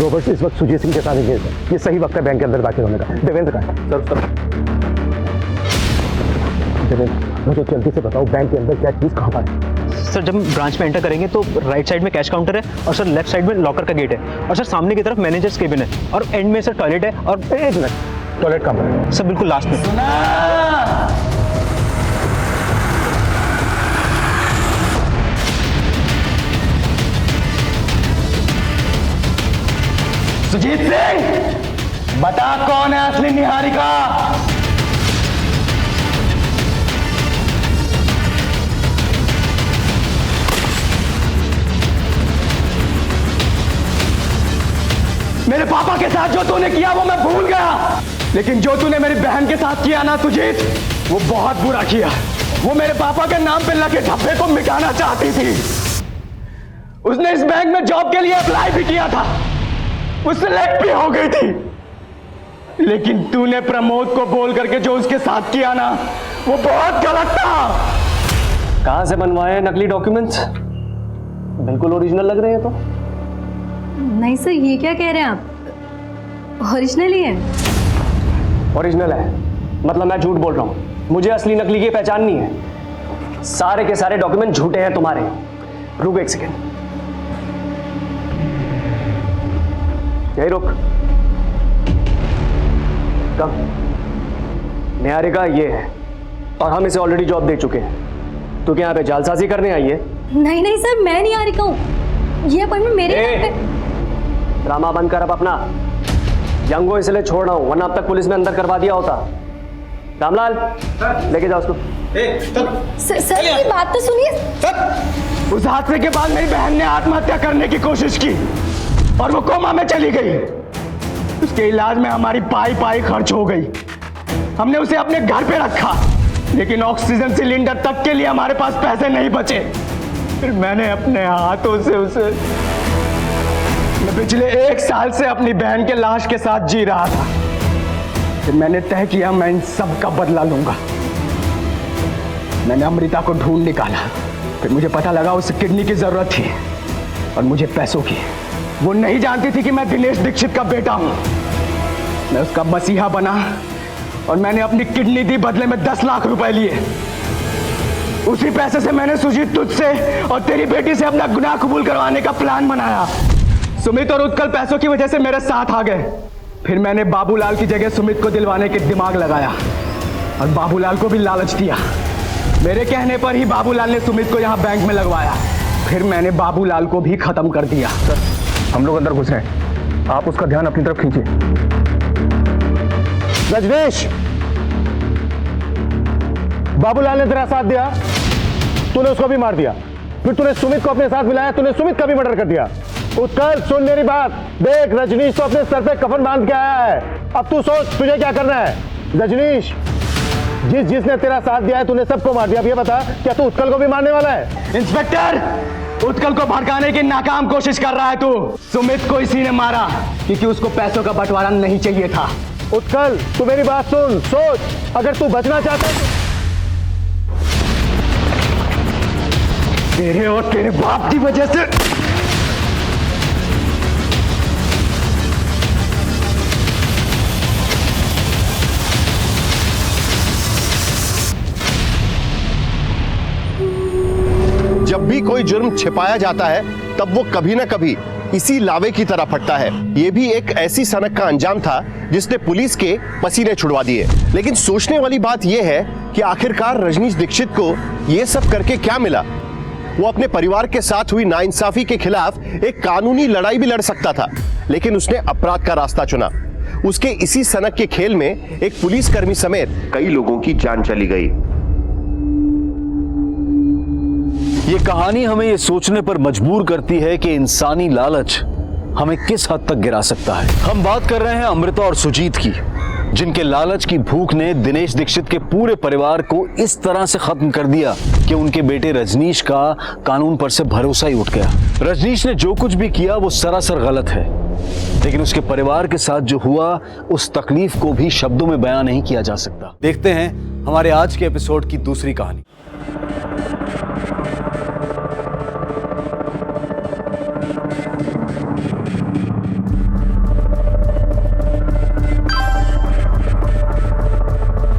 रॉबर्ट इस वक्त सुजीत सिंह के साथ इंगेज है। ये सही वक्त है बैंक के अंदर दाखिल होने का। देवेंद्र का सर देवेंद्र, मुझे जल्दी से बताओ बैंक के अंदर क्या चीज कहाँ पर है? सर जब हम ब्रांच में एंटर करेंगे तो राइट साइड में कैश काउंटर है, और सर लेफ्ट साइड में लॉकर का गेट है, और सर सामने की तरफ मैनेजर्स केबिन है, और एंड में सर टॉयलेट है। और एक मिनट, टॉयलेट कहाँ पर है? सर बिल्कुल लास्ट में। सुजीत सिंह, बता कौन है असली निहारिका? मेरे पापा के साथ जो तूने किया वो मैं भूल गया, लेकिन जो तूने मेरी बहन के साथ किया ना सुजीत, वो बहुत बुरा किया। वो मेरे पापा के नाम पे लगे धब्बे को मिटाना चाहती थी। उसने इस बैंक में जॉब के लिए अप्लाई भी किया था, वो सिलेक्ट भी हो गई थी, लेकिन तूने प्रमोद को बोल करके जो उसके साथ किया ना, वो बहुत गलत था। कहां से बनवाए नकली डॉक्यूमेंट्स? बिल्कुल ओरिजिनल लग रहे हैं। तो नहीं सर, ये क्या कह रहे हैं आप? ओरिजिनल ही है। ओरिजिनल है मतलब मैं झूठ बोल रहा हूं? मुझे असली नकली की पहचान नहीं है। सारे के सारे डॉक्यूमेंट झूठे हैं तुम्हारे। रुक एक सेकेंड, यही रुक। कम निहारिका ये है, और हम इसे ऑलरेडी जॉब दे चुके हैं। तू क्या यहाँ पे जालसाजी करने आई है? नहीं नहीं सर, मैं नहीं आ रही हूँ, ये अपॉइंटमेंट मेरे नाम पे। ड्रामा बंद कर अब अपना। यंग को इसलिए छोड़ रहा हूं, वरना अब तक पुलिस में अंदर करवा दिया होता। रामलाल लेके जाओ उसको। सर ये बात तो सुनिए। उस हादसे के बाद मेरी बहन ने आत्महत्या करने की कोशिश की और वो कोमा में चली गई। उसके इलाज में हमारी पाई पाई खर्च हो गई। हमने उसे अपने घर पे रखा, लेकिन ऑक्सीजन सिलेंडर तक के लिए हमारे पास पैसे नहीं बचे। फिर मैंने अपने हाथों से उसे, मैं पिछले 1 साल से अपनी बहन के लाश के साथ जी रहा था। फिर मैंने तय किया मैं इन सब का बदला लूंगा। मैंने अमृता को ढूंढ निकाला, फिर मुझे पता लगा उसे किडनी की जरूरत थी और मुझे पैसों की। वो नहीं जानती थी कि मैं दिनेश दीक्षित का बेटा हूं। मैं उसका मसीहा बना और मैंने अपनी किडनी दी, बदले में 10 लाख रुपए लिए। उसी पैसे से मैंने सुजीत तुझसे और तेरी बेटी से अपना गुनाह कबूल करवाने का प्लान बनाया। सुमित और उत्कल पैसों की वजह से मेरे साथ आ गए। फिर मैंने बाबूलाल की जगह सुमित को दिलवाने के दिमाग लगाया और बाबूलाल को भी लालच दिया। मेरे कहने पर ही बाबूलाल ने सुमित को यहाँ बैंक में लगवाया। फिर मैंने बाबूलाल को भी खत्म कर दिया। सर हम लोग अंदर घुस रहे हैं, आप उसका ध्यान अपनी तरफ खींचिए। रजनीश, बाबूलाल ने तेरा साथ दिया, तूने उसको भी मार दिया। फिर तूने सुमित को अपने साथ मिलाया, तूने सुमित का भी मर्डर कर दिया। उत्कल सुन मेरी बात, देख रजनीश तो अपने सर पे कफन बांध के आया है। अब तू सोच तुझे क्या करना है। रजनीश, जिसने तेरा साथ दिया है तूने सबको मार दिया। अब ये बता, क्या तू उत्कल को भी मारने वाला है? इंस्पेक्टर, उत्कल को भड़काने की नाकाम कोशिश कर रहा है तू। सुमित को इसी ने मारा क्योंकि उसको पैसों का बंटवारा नहीं चाहिए था। उत्कल तू मेरी बात सुन, सोच, अगर तू बचना चाहता है तेरे और तेरे बाप की वजह से जब भी कोई जुर्म छिपाया जाता है तब वो कभी ना कभी इसी लावे की तरह फटता है। ये भी एक ऐसी सनक का अंजाम था जिसने पुलिस के पसीने छुड़वा दिए। लेकिन सोचने वाली बात यह है कि आखिरकार रजनीश दीक्षित को ये सब करके क्या मिला। वो अपने परिवार के साथ हुई नाइंसाफी के खिलाफ एक कानूनी लड़ाई भी लड़ सकता था। लेकिन उसने अपराध का रास्ता चुना। उसके इसी सनक के खेल में एक पुलिसकर्मी समेत कई लोगों की जान चली गई। ये कहानी हमें ये सोचने पर मजबूर करती है कि इंसानी लालच हमें किस हद तक गिरा सकता है। हम बात कर रहे हैं अमृता और सुजीत की, जिनके लालच की भूख ने दिनेश दीक्षित के पूरे परिवार को इस तरह से खत्म कर दिया कि उनके बेटे रजनीश का कानून पर से भरोसा ही उठ गया। रजनीश ने जो कुछ भी किया वो सरासर गलत है, लेकिन उसके परिवार के साथ जो हुआ उस तकलीफ को भी शब्दों में बयां नहीं किया जा सकता। देखते हैं हमारे आज के एपिसोड की दूसरी कहानी।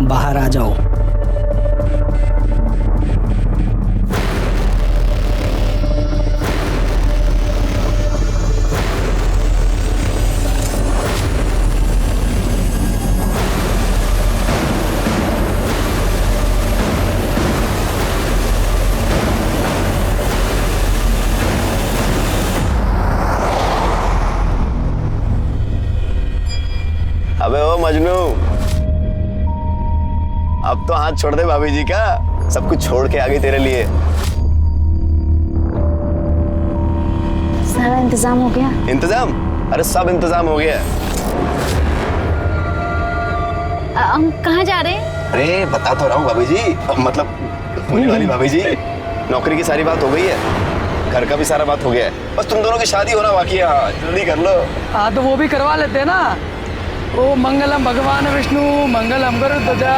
बाहर आ जाओ। अबे ओ मजनू, अब तो हाथ छोड़ दे भाभी जी का, सब कुछ छोड़ के आ गई तेरे लिए। सारा इंतजाम हो गया? इंतजाम? अरे सब इंतजाम हो गया। हम कहाँ जा रहे हैं? अरे बता तो रहा हूँ भाभी जी, मतलब होने वाली भाभी जी, नौकरी की सारी बात हो गई है, घर का भी सारा बात हो गया है, बस तुम दोनों की शादी होना बाकी है। जल्दी कर लो। हाँ तो वो भी करवा लेते हैं ना। ओ मंगलम भगवान विष्णु मंगलम गरुड़ध्वजा।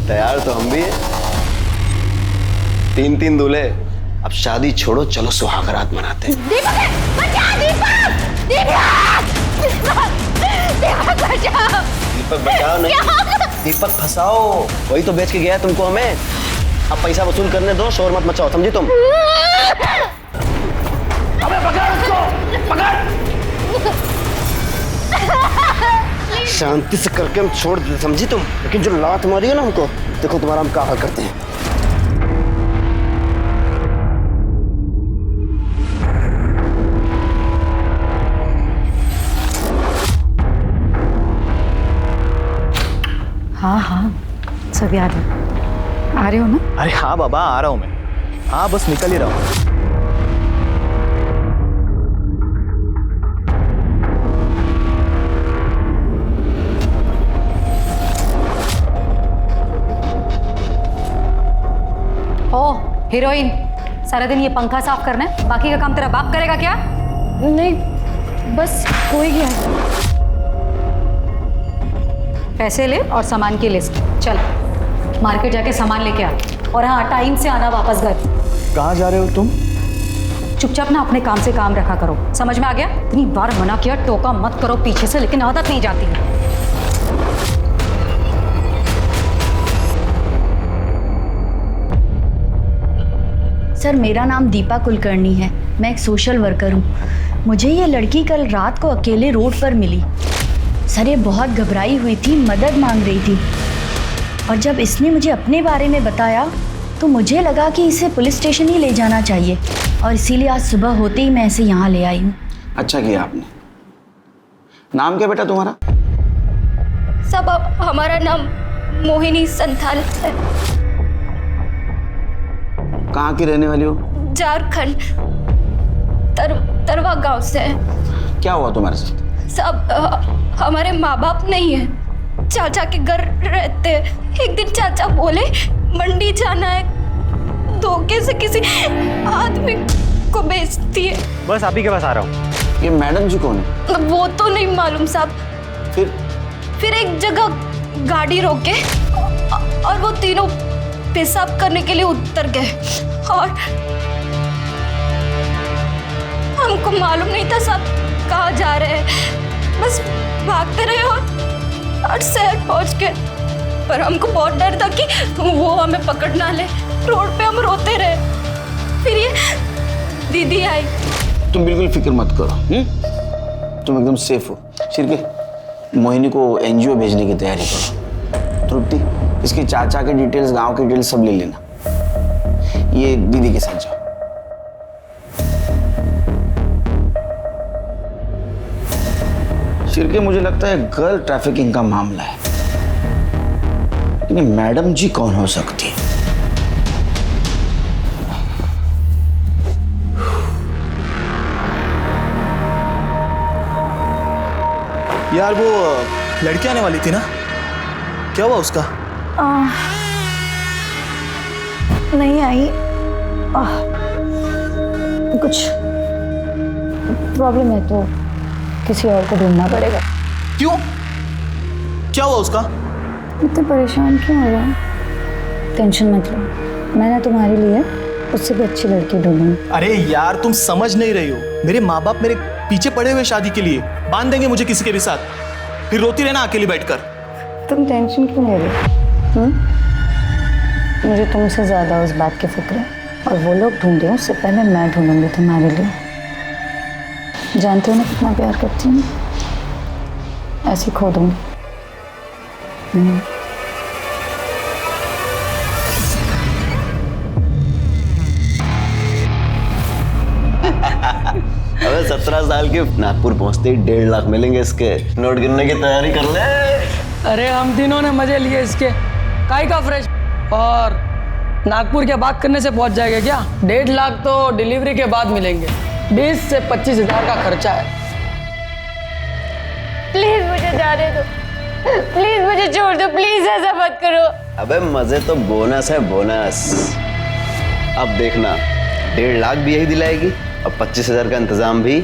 तैयार तो हम भी हैं। 3-3 दूल्हे। अब शादी छोड़ो, चलो सुहाग रात मनाते हैं। दीपक बचा! दीपक! दीपक! दीपक बचाओ! दीपक बचाओ नहीं, दीपक फंसाओ। वही तो बेच के गया तुमको हमें। अब पैसा वसूल करने दो, शोर मत मचाओ, समझी तुम? अबे पकड़ उसको, पकड़। शांति से करके हम छोड़ देते, समझी तुम? लेकिन जो लात मारी है ना हमको, देखो तुम्हारा हम क्या हाल करते हैं। हाँ हाँ सब याद है। आ रहे हो ना? अरे हाँ बाबा, आ रहा हूँ मैं। हाँ बस निकल ही रहा हूँ। हीरोइन, सारा दिन ये पंखा साफ करना है, बाकी का काम तेरा बाप करेगा क्या? नहीं, बस हो ही गया। पैसे ले और सामान की लिस्ट। चल मार्केट जाके सामान लेके आ, और हाँ टाइम से आना वापस घर। कहाँ जा रहे हो तुम? चुपचाप ना अपने काम से काम रखा करो, समझ में आ गया? इतनी बार मना किया, टोका मत करो पीछे से, लेकिन आदत नहीं जाती है। सर मेरा नाम दीपा कुलकर्णी है, मैं एक सोशल वर्कर हूँ। मुझे ये लड़की कल रात को अकेले रोड पर मिली। सर ये बहुत घबराई हुई थी, मदद मांग रही थी, और जब इसने मुझे अपने बारे में बताया तो मुझे लगा कि इसे पुलिस स्टेशन ही ले जाना चाहिए, और इसीलिए आज सुबह होते ही मैं इसे यहाँ ले आई हूँ। अच्छा किया आपने। नाम क्या बेटा तुम्हारा? सब हमारा नाम मोहिनी संथाल है। कहाँ की रहने वाली हो? झारखंड, तरवा गांव से है। क्या हुआ तुम्हारे साथ? सब हमारे माँ बाप नहीं है, चाचा के घर रहते हैं। एक दिन चाचा बोले मंडी जाना है, धोखे से किसी आदमी को बेचती है। बस आप ही के पास आ रहा हूँ। ये मैडम जी कौन है? वो तो नहीं मालूम साहब। फिर एक जगह गाड़ी रोके और वो तीनों पेशाब करने के लिए उतर गए और हमको मालूम नहीं था साहब कहाँ जा रहे हैं। बस भागते रहे और शहर पहुंच गए, पर हमको बहुत डर था कि वो हमें पकड़ ना ले। रोड पे हम रोते रहे। फिर ये दीदी आई। तुम बिल्कुल फिक्र मत करो, तुम एकदम सेफ हो। शिरके, मोहिनी को एनजीओ भेजने की तैयारी करो। तृप्ति, इसके चाचा के डिटेल्स, गांव के डिटेल्स सब ले लेना। ये दीदी के साथ जाओ। शिरके, मुझे लगता है गर्ल ट्रैफिकिंग का मामला है, लेकिन मैडम जी कौन हो सकती है? यार वो लड़की आने वाली थी ना, क्या हुआ उसका? नहीं आई। कुछ प्रॉब्लम है तो किसी और को ढूंढना पड़ेगा। क्यों? क्या हुआ उसका? इतने परेशान क्यों हो रहे हैं? टेंशन मत लो, मैंने तुम्हारे लिए उससे भी अच्छी लड़की ढूंढूंगी। अरे यार, तुम समझ नहीं रही हो। मेरे माँ बाप मेरे पीछे पड़े हुए शादी के लिए, बांध देंगे मुझे किसी के भी साथ, फिर रोती रहना अकेली बैठकर। तुम टेंशन क्यों ले रहे हो? मुझे तुमसे ज्यादा उस बात की फिक्र है, और वो लोग ढूंढे उससे पहले मैं ढूंढूंगी तुम्हारे लिए। जानते हो ना कितना प्यार करती हूँ, ऐसे खो दूंगी। अबे 17 साल के नागपुर पहुंचते ही 1.5 लाख मिलेंगे इसके। नोट गिनने की तैयारी कर ले। अरे हम तीनों ने मजे लिए इसके, काई का फ्रेश। और नागपुर के बात करने से पहुंच जाएगा क्या? 1.5 लाख तो डिलीवरी के बाद मिलेंगे। 20 से 25 हजार का खर्चा है। प्लीज मुझे जाने दो, प्लीज मुझे छोड़ दो, प्लीज ऐसा मत करो। अबे मजे तो बोनस है, बोनस। अब देखना, 1.5 लाख भी यही दिलाएगी और 25,000 का इंतजाम भी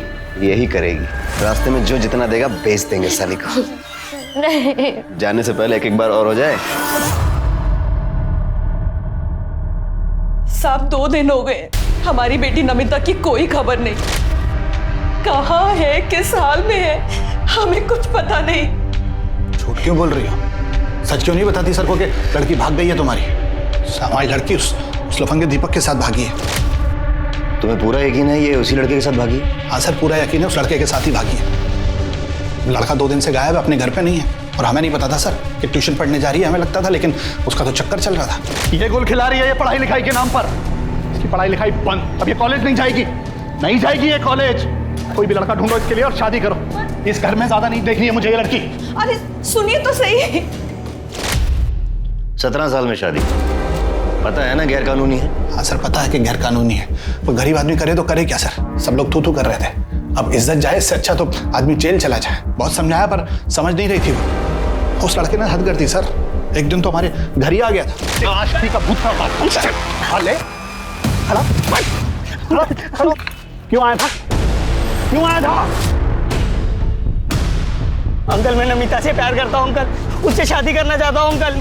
यही करेगी। रास्ते में जो जितना देगा बेच देंगे साली को। नहीं, जाने से पहले एक बार और हो जाए। साहब 2 दिन हो गए, हमारी बेटी नमिता की कोई खबर नहीं। कहाँ है, किस हाल में है, हमें कुछ पता नहीं। झूठ क्यों बोल रही हो? सच क्यों नहीं बताती सर को कि लड़की भाग गई है तुम्हारी? हमारी लड़की उस लफंगे दीपक के साथ भागी है। तुम्हें पूरा यकीन है ये उसी लड़के के साथ भागी? हाँ सर, पूरा यकीन है, उस लड़के के साथ ही भागी है। लड़का 2 दिन से गायब है, अपने घर पे नहीं है। और हमें नहीं पता था सर कि ट्यूशन पढ़ने जा रही है, हमें लगता था, लेकिन उसका तो चक्कर चल रहा था। ये गोल खिला रही है ये पढ़ाई लिखाई के नाम पर। इसकी पढ़ाई लिखाई बंद। अब ये कॉलेज नहीं जाएगी, नहीं जाएगी ये कॉलेज। कोई भी लड़का ढूंढो इसके लिए और शादी करो। इस घर में ज्यादा नहीं देखनी है मुझे ये लड़की। अरे सुनिए तो सही। 17 साल में शादी, पता है ना गैर कानूनी है। हाँ सर, पता है कि गैर कानूनी है, पर गरीब आदमी करे तो करे क्या सर? सब लोग थू कर रहे थे। अब इज्जत जाए, इससे अच्छा तो आदमी जेल चला जाए। बहुत समझाया पर समझ नहीं रही थी वो। उस लड़के ने हद कर दी सर। एक दिन तो हमारे घर ही आ गया था। आशिकी का भूत का ले क्यों आया था? क्यों आया था? अंकल, मैं नमिता से प्यार करता हूँ अंकल, उससे शादी करना चाहता हूँ अंकल।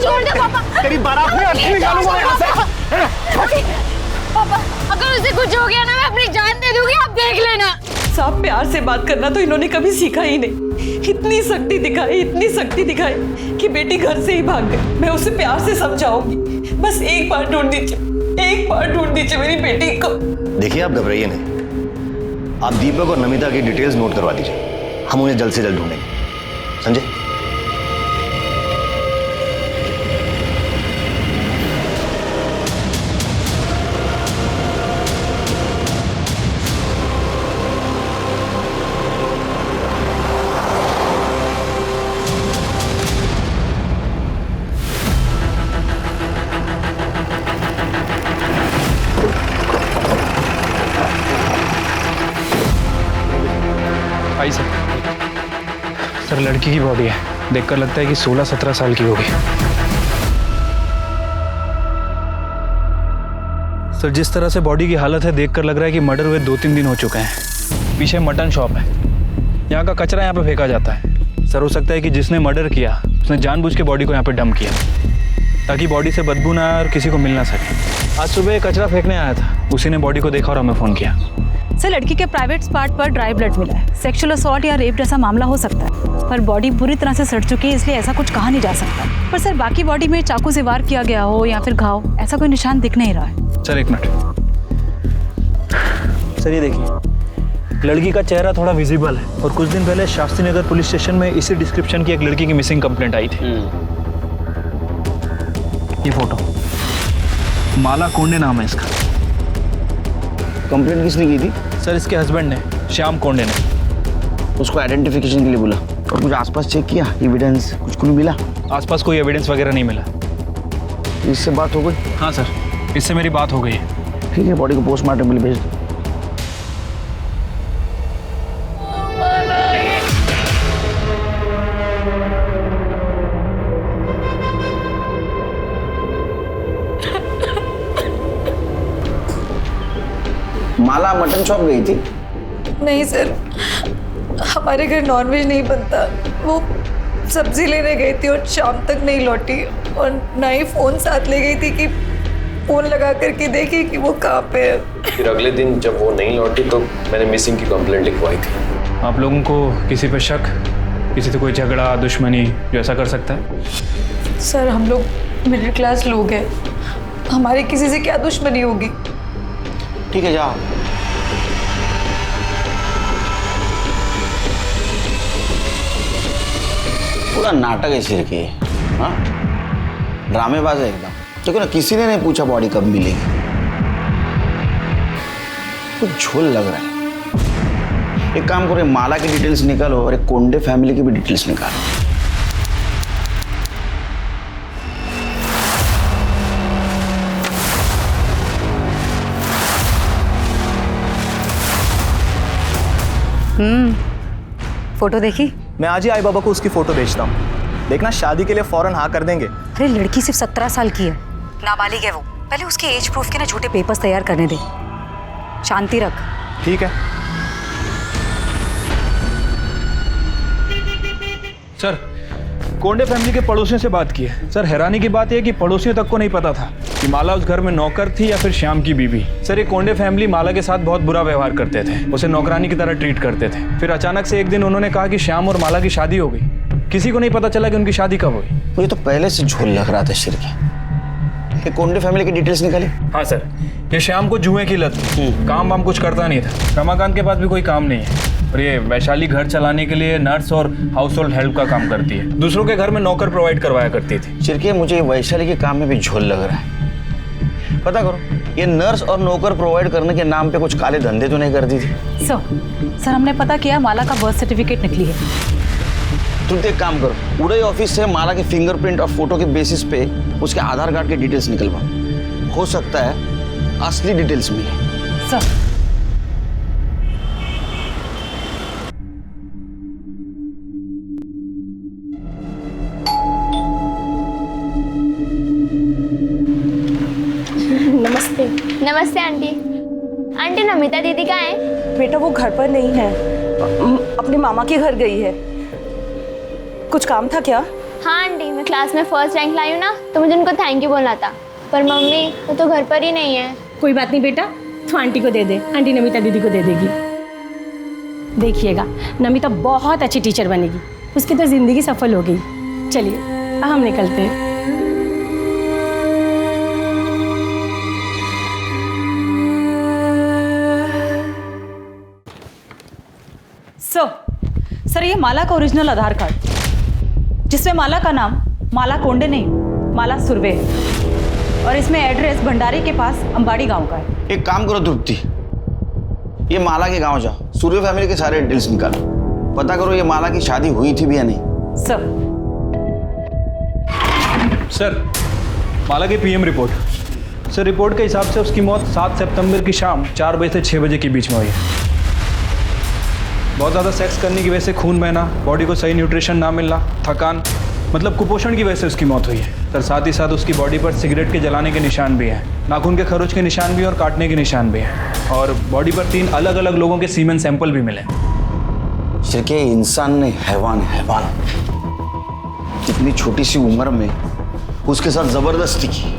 छोड़ दे पापा। तेरी बारात में अर्थी निकालूंगा यहाँ से। पापा, अगर उसे कुछ हो गया ना, मैं अपनी जान दे दूंगी, आप देख लेना। साहब प्यार से बात करना तो इन्होंने कभी सीखा ही नहीं। इतनी सख्ती दिखाई, इतनी सख्ती दिखाई कि बेटी घर से ही भाग गई। मैं उसे प्यार से समझाऊंगी, बस एक बार ढूंढ दीजिए, एक बार ढूंढ दीजिए मेरी बेटी को। देखिए आप घबराइए नहीं, आप दीपक और नमिता की डिटेल्स नोट करवा दीजिए, हम उन्हें जल्द से जल्द ढूंढेंगे। समझे? आई सर, लड़की की बॉडी है, देखकर लगता है कि 16-17 साल की होगी। सर, जिस तरह से बॉडी की हालत है देखकर लग रहा है कि मर्डर हुए 2-3 दिन हो चुके हैं। पीछे मटन शॉप है, यहाँ का कचरा यहाँ पे फेंका जाता है। सर, हो सकता है कि जिसने मर्डर किया उसने जानबूझ के बॉडी को यहाँ पे डंप किया। ताकि बॉडी से बदबू ना आए और किसी को मिल ना सके। आज सुबह कचरा फेंकने आया था, उसी ने बॉडी को देखा और हमें फ़ोन किया। सर लड़की के प्राइवेट पार्ट पर ड्राई ब्लड मिला है। सेक्सुअल असॉल्ट या रेप जैसा मामला हो सकता है, पर बॉडी बुरी तरह से सड़ चुकी है, इसलिए ऐसा कुछ कहा नहीं जा सकता। पर सर बाकी बॉडी में चाकू से वार किया गया हो या फिर घाव, ऐसा कोई निशान दिख नहीं रहा है। सर एक मिनट। सर ये देखिए, लड़की का चेहरा थोड़ा विजिबल है और कुछ दिन पहले शास्त्री नगर पुलिस स्टेशन में इसी डिस्क्रिप्शन की एक लड़की की मिसिंग कंप्लेंट आई थी। ये फोटो, माला कोंडे नाम है इसका। कंप्लेंट किसने की थी? सर इसके हस्बैंड ने, श्याम कोंडे ने। उसको आइडेंटिफिकेशन के लिए बोला और कुछ आसपास चेक किया, एविडेंस कुछ मिला? आसपास कोई एविडेंस वगैरह नहीं मिला। इससे बात हो गई? हाँ सर, इससे मेरी बात हो गई है। ठीक है, बॉडी को पोस्टमार्टम के लिए भेज दो। माला मटन शॉप गई थी? नहीं सर, हमारे घर नॉनवेज नहीं बनता। वो सब्जी लेने गई थी और शाम तक नहीं लौटी, और ना ही फ़ोन साथ ले गई थी कि फ़ोन लगा करके देखी कि वो कहाँ पे है। फिर अगले दिन जब वो नहीं लौटी तो मैंने मिसिंग की कंप्लेंट लिखवाई थी। आप लोगों को किसी पे शक, किसी से कोई झगड़ा, दुश्मनी जो ऐसा कर सकता है? सर हम लोग मिडिल क्लास लोग हैं, हमारी किसी से क्या दुश्मनी होगी। ठीक है जाओ। पूरा नाटक है सिर के, हाँ ड्रामेबाज है एकदम। देखो ना, किसी ने नहीं पूछा बॉडी कब मिलेगी। कुछ झोल लग रहा है। एक काम करो, माला की डिटेल्स निकालो और एक कोंडे फैमिली की भी डिटेल्स निकालो। फोटो देखी? मैं आज ही आई बाबा को उसकी फोटो भेजता हूँ। देखना शादी के लिए फौरन हाँ कर देंगे। अरे लड़की सिर्फ 17 साल की है, नाबालिग है वो। पहले उसके एज प्रूफ के ना झूठे पेपर्स तैयार करने दे। शांति रख। ठीक है सर, कोंडे फैमिली के पड़ोसियों से बात की है। सर हैरानी की बात यह कि पड़ोसियों तक को नहीं पता था कि माला उस घर में नौकर थी या फिर श्याम की बीवी। सर ये कोंडे फैमिली माला के साथ बहुत बुरा व्यवहार करते थे, उसे नौकरानी की तरह ट्रीट करते थे। फिर अचानक से एक दिन उन्होंने कहा कि श्याम और माला की शादी हो गई। किसी को नहीं पता चला कि उनकी शादी कब हुई। मुझे तो पहले से झोल लग रहा था शिर की। ये कोंडे फैमिली की डिटेल्स निकाली? हाँ सर, ये श्याम को जुए की लत थी, काम वाम कुछ करता नहीं था। रमाकांत के पास भी कोई काम नहीं है और ये वैशाली घर चलाने के लिए नर्स और हाउस होल्ड हेल्प का काम करती है। दूसरों के घर में नौकर प्रोवाइड करवाया करती थी। चिरके मुझे वैशाली के काम में भी झोल लग रहा है। पता करो, ये नर्स और नौकर प्रोवाइड करने के नाम पे कुछ काले धंधे तो नहीं करती थी? सर हमने पता किया, माला का बर्थ सर्टिफिकेट निकली है। तुम एक काम करो, उड़ई ऑफिस से माला के फिंगरप्रिंट और फोटो के बेसिस पे उसके आधार कार्ड के डिटेल्स निकलवाओ। हो सकता है असली डिटेल्स मिले। सर नमस्ते। नमस्ते आंटी। आंटी नमिता दीदी कहाँ है? बेटा वो घर पर नहीं है, अपने मामा के घर गई है। कुछ काम था क्या? हाँ आंटी, मैं क्लास में फर्स्ट रैंक लाई हूँ ना, तो मुझे उनको थैंक यू बोलना था। पर मम्मी वो तो घर पर ही नहीं है। कोई बात नहीं बेटा, तो आंटी को दे दे, आंटी नमिता दीदी को दे देगी। देखिएगा नमिता बहुत अच्छी टीचर बनेगी, उसकी तो ज़िंदगी सफल हो गई। चलिए अब हम निकलते हैं। सर ये माला का ओरिजिनल आधार कार्ड, जिसमें माला का नाम माला कोंडे नहीं, माला सुरवे है, और इसमें एड्रेस भंडारी के पास अंबाड़ी गांव का है। एक काम करो तृप्ति, ये माला के गांव जाओ, सूर्य फैमिली के सारे डिटेल्स निकालो, पता करो ये माला की शादी हुई थी भी या नहीं। सर माला की पीएम रिपोर्ट। सर रिपोर्ट के हिसाब से उसकी मौत 7 सितंबर की शाम 4 बजे से 6 बजे के बीच में हुई है। बहुत ज़्यादा सेक्स करने की वजह से खून बहना, बॉडी को सही न्यूट्रिशन ना मिलना, थकान, मतलब कुपोषण की वजह से उसकी मौत हुई है। सर साथ ही साथ उसकी बॉडी पर सिगरेट के जलाने के निशान भी हैं, नाखून के खरोच के निशान भी और काटने के निशान भी हैं, और बॉडी पर 3 अलग अलग लोगों के सीमेन सैंपल भी मिले। इंसान नहीं, हैवान। इतनी छोटी सी उम्र में उसके साथ जबरदस्ती की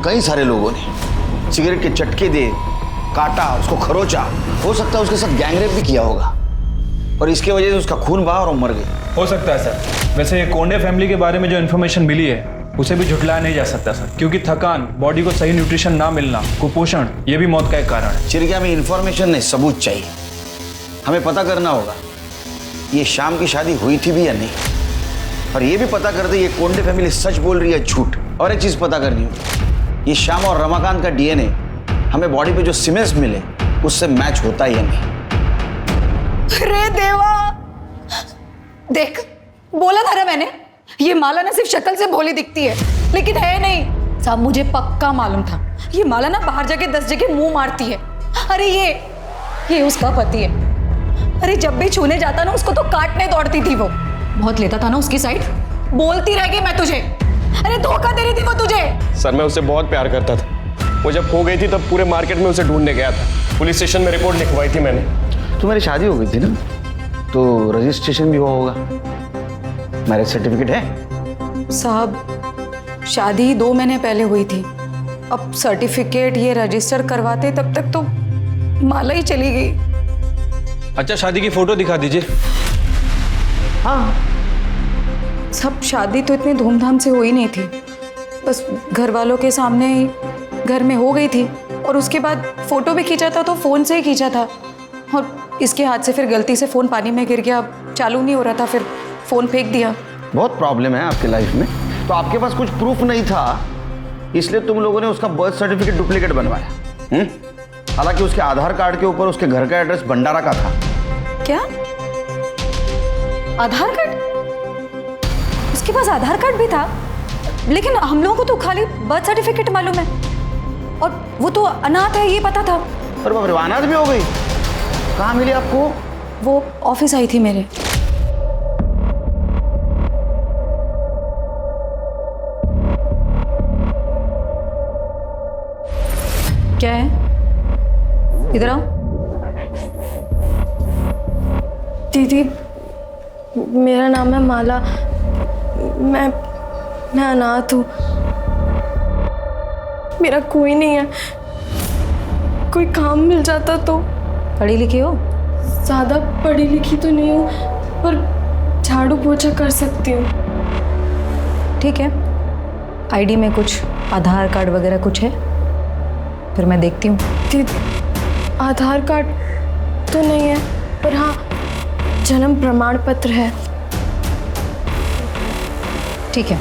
कई सारे लोगों ने, सिगरेट के चटके दे, काटा, उसको खरोचा, हो सकता है उसके साथ गैंगरेप भी किया होगा और इसके वजह से उसका खून बहा और वो मर गई। हो सकता है सर। वैसे कोंडे फैमिली के बारे में जो इन्फॉर्मेशन मिली है उसे भी झुटलाया नहीं जा सकता सर, क्योंकि थकान, बॉडी को सही न्यूट्रिशन ना मिलना, कुपोषण, ये भी मौत का एक कारण है। चिरकिया, हमें इन्फॉर्मेशन नहीं, सबूत चाहिए। हमें पता करना होगा ये शाम की शादी हुई थी भी या नहीं, और ये भी पता कर दे ये कोंडे फैमिली सच बोल रही है झूठ। और एक चीज पता करनी होगी, ये श्याम और रमाकांत का डीएनए हमें बॉडी पे जो सीमेंट्स मिले उससे मैच होता है या नहीं। अरे देवा, देख बोला था ना मैंने, ये माला ना सिर्फ शक्ल से भोली दिखती है लेकिन है नहीं। साहब मुझे पक्का मालूम था ये माला ना बाहर जाके 10 जगह मुंह मारती है। अरे ये उसका पति है। अरे जब भी छूने जाता ना उसको तो काटने दौड़ती थी वो। बहुत लेता था ना उसकी साइड, बोलती रह गई मैं तुझे। अरे धोखा दे रही थी वो तुझे। सर मैं उससे बहुत प्यार करता था। वो जब खो गई थी तब पूरे मार्केट में उसे ढूंढने गया था। पुलिस स्टेशन में रिपोर्ट लिखवाई थी मैंने। तुम्हारी शादी हो गई थी ना, तो रजिस्ट्रेशन भी हुआ होगा, मैरिज सर्टिफिकेट है? साहब शादी 2 महीने पहले हुई थी। अब सर्टिफिकेट ये रजिस्टर करवाते तब तक तो माला ही चली गई। अच्छा शादी की फोटो दिखा दीजिए। हाँ सब शादी तो इतनी धूमधाम से हुई नहीं थी, बस घर वालों के सामने ही घर में हो गई थी। और उसके बाद फोटो भी खींचा था तो फोन से ही खींचा था, और इसके हाथ से फिर गलती से फोन पानी में गिर गया, चालू नहीं हो रहा था, फिर फोन फेंक दिया। बहुत प्रॉब्लम है आपके लाइफ में, तो आपके पास कुछ प्रूफ नहीं था इसलिए तुम लोगों ने उसका बर्थ सर्टिफिकेट डुप्लीकेट बनवाया। हालांकि उसके आधार कार्ड के ऊपर उसके घर का एड्रेस भंडारा का था। क्या आधार कार्ड? उसके पास आधार कार्ड भी था, लेकिन हम लोगों को तो खाली बर्थ सर्टिफिकेट मालूम है, और वो तो अनाथ है ये पता था। पर बाप रे, अनाथ भी हो गई? कहाँ मिली आपको? वो ऑफिस आई थी मेरे। क्या है? इधर आओ। दीदी मेरा नाम है माला, मैं अनाथ हूँ, मेरा कोई नहीं है। कोई काम मिल जाता तो। पढ़ी लिखी हो? ज़्यादा पढ़ी लिखी तो नहीं हूँ, पर झाड़ू पोछा कर सकती हूँ। ठीक है, आईडी में कुछ आधार कार्ड वगैरह कुछ है? फिर मैं देखती हूँ। आधार कार्ड तो नहीं है, पर हाँ जन्म प्रमाण पत्र है। ठीक है,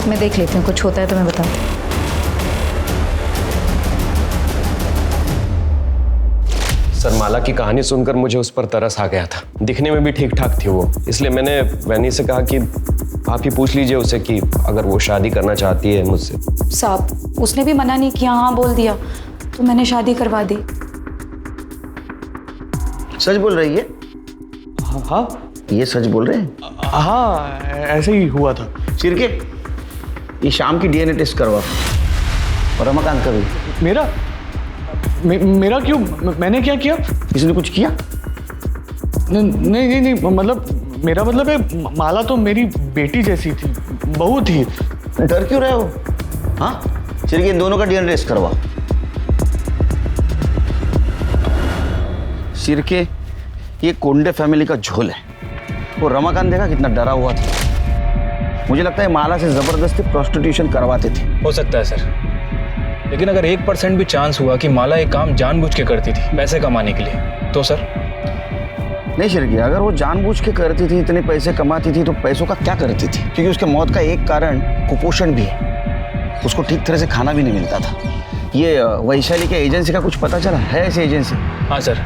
मैं देख लेती हूँ, कुछ होता है तो मैं बताती हूँ। सर माला की कहानी सुनकर मुझे उस पर तरस आ गया था। दिखने में भी ठीक ठाक थी वो, इसलिए मैंने वैनी से कहा कि आप ही पूछ लीजिए उसे कि अगर वो शादी करना चाहती है मुझसे। साहब उसने भी मना नहीं किया, हाँ बोल दिया, तो मैंने शादी करवा दी। सच बोल रही है? हाँ ये सच बोल रहे हैं? हाँ ऐसे ही हुआ था। चिरके, ये शाम की डीएनए टेस्ट करवा, और रमाकांत का भी। मेरा क्यों? मैंने क्या किया? इसने कुछ किया? नहीं, मतलब मेरा मतलब है माला तो मेरी बेटी जैसी थी, बहू थी। डर क्यों रहे हो? हाँ चिरके, इन दोनों का डीएनए टेस्ट करवा। चिरके, ये कोंडे फैमिली का झोल है। वो रमाकांत देखा कितना डरा हुआ था। मुझे लगता है माला से जबरदस्ती प्रोस्टिट्यूशन करवाते थे। हो सकता है सर, लेकिन अगर 1% भी चांस हुआ कि माला एक काम जानबूझ के करती थी पैसे कमाने के लिए, तो सर? नहीं शिरकी, अगर वो जानबूझ के करती थी, इतने पैसे कमाती थी, तो पैसों का क्या करती थी? क्योंकि उसके मौत का एक कारण कुपोषण भी है, उसको ठीक तरह से खाना भी नहीं मिलता था। ये वैशाली के एजेंसी का कुछ पता चला है? ऐसी एजेंसी? हाँ सर,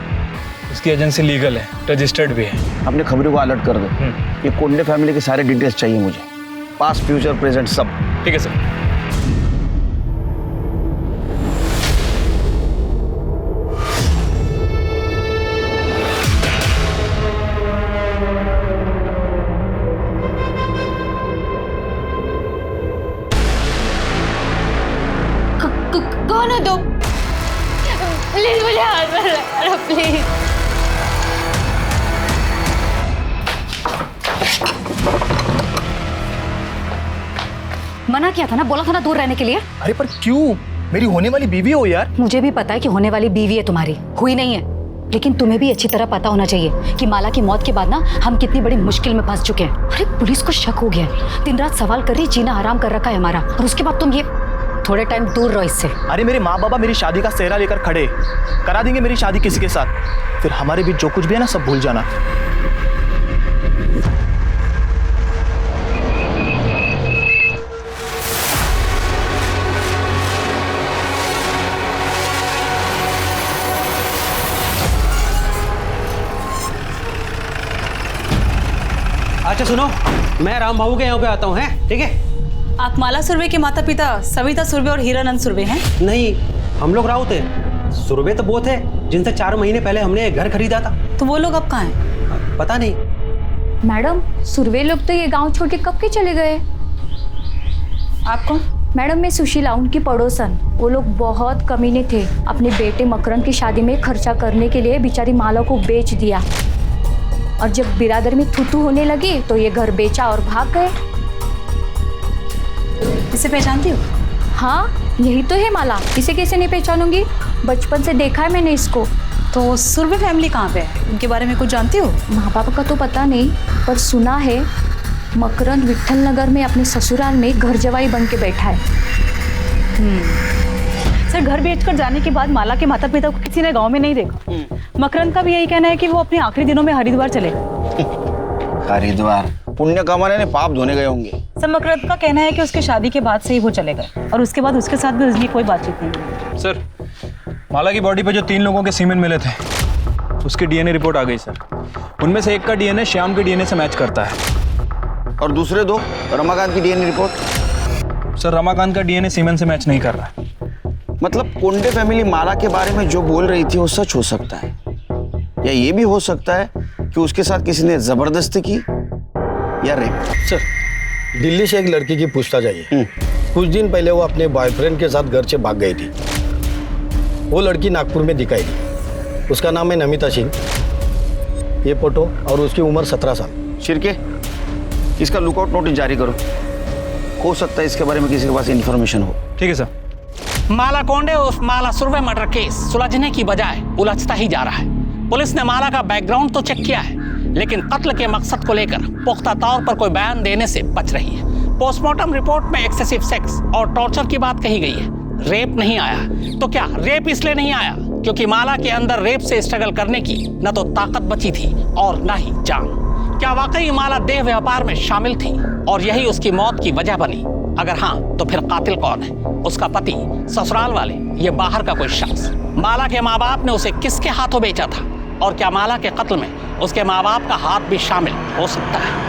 उसकी एजेंसी लीगल है, रजिस्टर्ड भी है। अपने खबरों को अलर्ट कर दो। ये कोंडे फैमिली के सारे डिटेल्स चाहिए मुझे, पास्ट फ्यूचर प्रेजेंट सब। ठीक है सर। कौन हो तुम? प्लीज मुझे हाथ में लगा, प्लीज। मना किया था ना, बोला था ना दूर रहने के लिए। अरे पर क्यों? मेरी होने वाली बीवी हो यार। मुझे भी पता है कि होने वाली बीवी है तुम्हारी, हुई नहीं है, लेकिन तुम्हें भी अच्छी तरह पता होना चाहिए कि माला की मौत के बाद ना हम कितनी बड़ी मुश्किल में फंस चुके हैं। अरे पुलिस को शक हो गया है, दिन रात सवाल कर रही, जीना हराम कर रखा है हमारा, और उसके बाद तुम ये थोड़े टाइम दूर रहो इससे। अरे मेरे माँ बाबा मेरी शादी का सेहरा लेकर खड़े, करा देंगे मेरी शादी किसी के साथ, फिर हमारे बीच जो कुछ भी है ना सब भूल जाना। अच्छा सुनो, मैं राम बाबू के यहाँ पे आता हूँ, हैं? ठीक है? आप माला सुरवे के माता पिता सविता सुरवे और हीरानंद सुरवे हैं? नहीं, हम लोग राउत हैं। सुरवे तो वो थे जिनसे 4 महीने पहले हमने घर खरीदा था। तो वो लोग अब कहाँ हैं? पता नहीं। मैडम, सुरवे लोग तो ये गांव छोड़ के कब के चले गए? आप कौन? मैडम, मैं सुशीला, उनकी पड़ोसन। वो लोग बहुत कमीने थे, अपने बेटे मकरंद की शादी में खर्चा करने के लिए बेचारी माला को बेच दिया, और जब बिरादर में थूथू होने लगी तो ये घर बेचा और भाग गए। इसे पहचानती हो? हाँ, यही तो है माला, इसे कैसे नहीं पहचानूंगी, बचपन से देखा है मैंने इसको। तो सुरवे फैमिली कहाँ पे है, उनके बारे में कुछ जानती हो? माँ बाप का तो पता नहीं, पर सुना है मकरंद विट्ठल नगर में अपने ससुराल में घर जवाई बन के बैठा है। सर, घर बेचकर जाने के बाद माला के माता पिता को किसी ने गांव में नहीं देखा। मकरंद का भी यही कहना है कि वो अपने आखिरी दिनों में हरिद्वार चले गए। हरिद्वार पुण्य कमाने ने पाप धोने गए होंगे। सर, मकरंद का कहना है कि उसकी शादी के बाद से ही वो चले गए, और उसके बाद उसके साथ भी उसकी कोई बातचीत नहीं। सर, माला की बॉडी पे जो 3 लोगों के सीमेन मिले थे, उसकी डीएनए रिपोर्ट आ गई सर। उनमें से एक का डीएनए श्याम के डीएनए से मैच करता है। और दूसरे 2 रमाकांत की डीएनए रिपोर्ट? सर, रमाकांत का डीएनए सीमेन से मैच नहीं कर रहा है। मतलब कोंडे फैमिली माला के बारे में जो बोल रही थी वो सच हो सकता है, या ये भी हो सकता है कि उसके साथ किसी ने जबरदस्ती की या रेप। सर, दिल्ली से एक लड़की की पूछताछ आई है। कुछ दिन पहले वो अपने बॉयफ्रेंड के साथ घर से भाग गई थी। वो लड़की नागपुर में दिखाई दी। उसका नाम है नमिता सिंह। ये फोटो और उसकी उम्र 17 साल। शिरके, इसका लुकआउट नोटिस जारी करो, हो सकता है इसके बारे में किसी के पास इंफॉर्मेशन हो। ठीक है सर। माला कोंडे उस माला सुरवे मर्डर केस सुलझने की बजाय उलझता ही जा रहा है। पुलिस ने माला का बैकग्राउंड तो चेक किया है, लेकिन कत्ल के मकसद को लेकर पुख्ता तौर पर कोई बयान देने से बच रही है। पोस्टमार्टम रिपोर्ट में एक्सेसिव सेक्स और टॉर्चर की बात कही गई है, रेप नहीं आया। तो क्या रेप इसलिए नहीं आया क्योंकि माला के अंदर रेप से स्ट्रगल करने की न तो ताकत बची थी और न ही जान? क्या वाकई माला देह व्यापार में शामिल थी और यही उसकी मौत की वजह बनी? अगर हाँ, तो फिर कातिल कौन है? उसका पति, ससुराल वाले, ये बाहर का कोई शख्स? माला के माँ बाप ने उसे किसके हाथों बेचा था? और क्या माला के कत्ल में उसके माँ बाप का हाथ भी शामिल हो सकता है?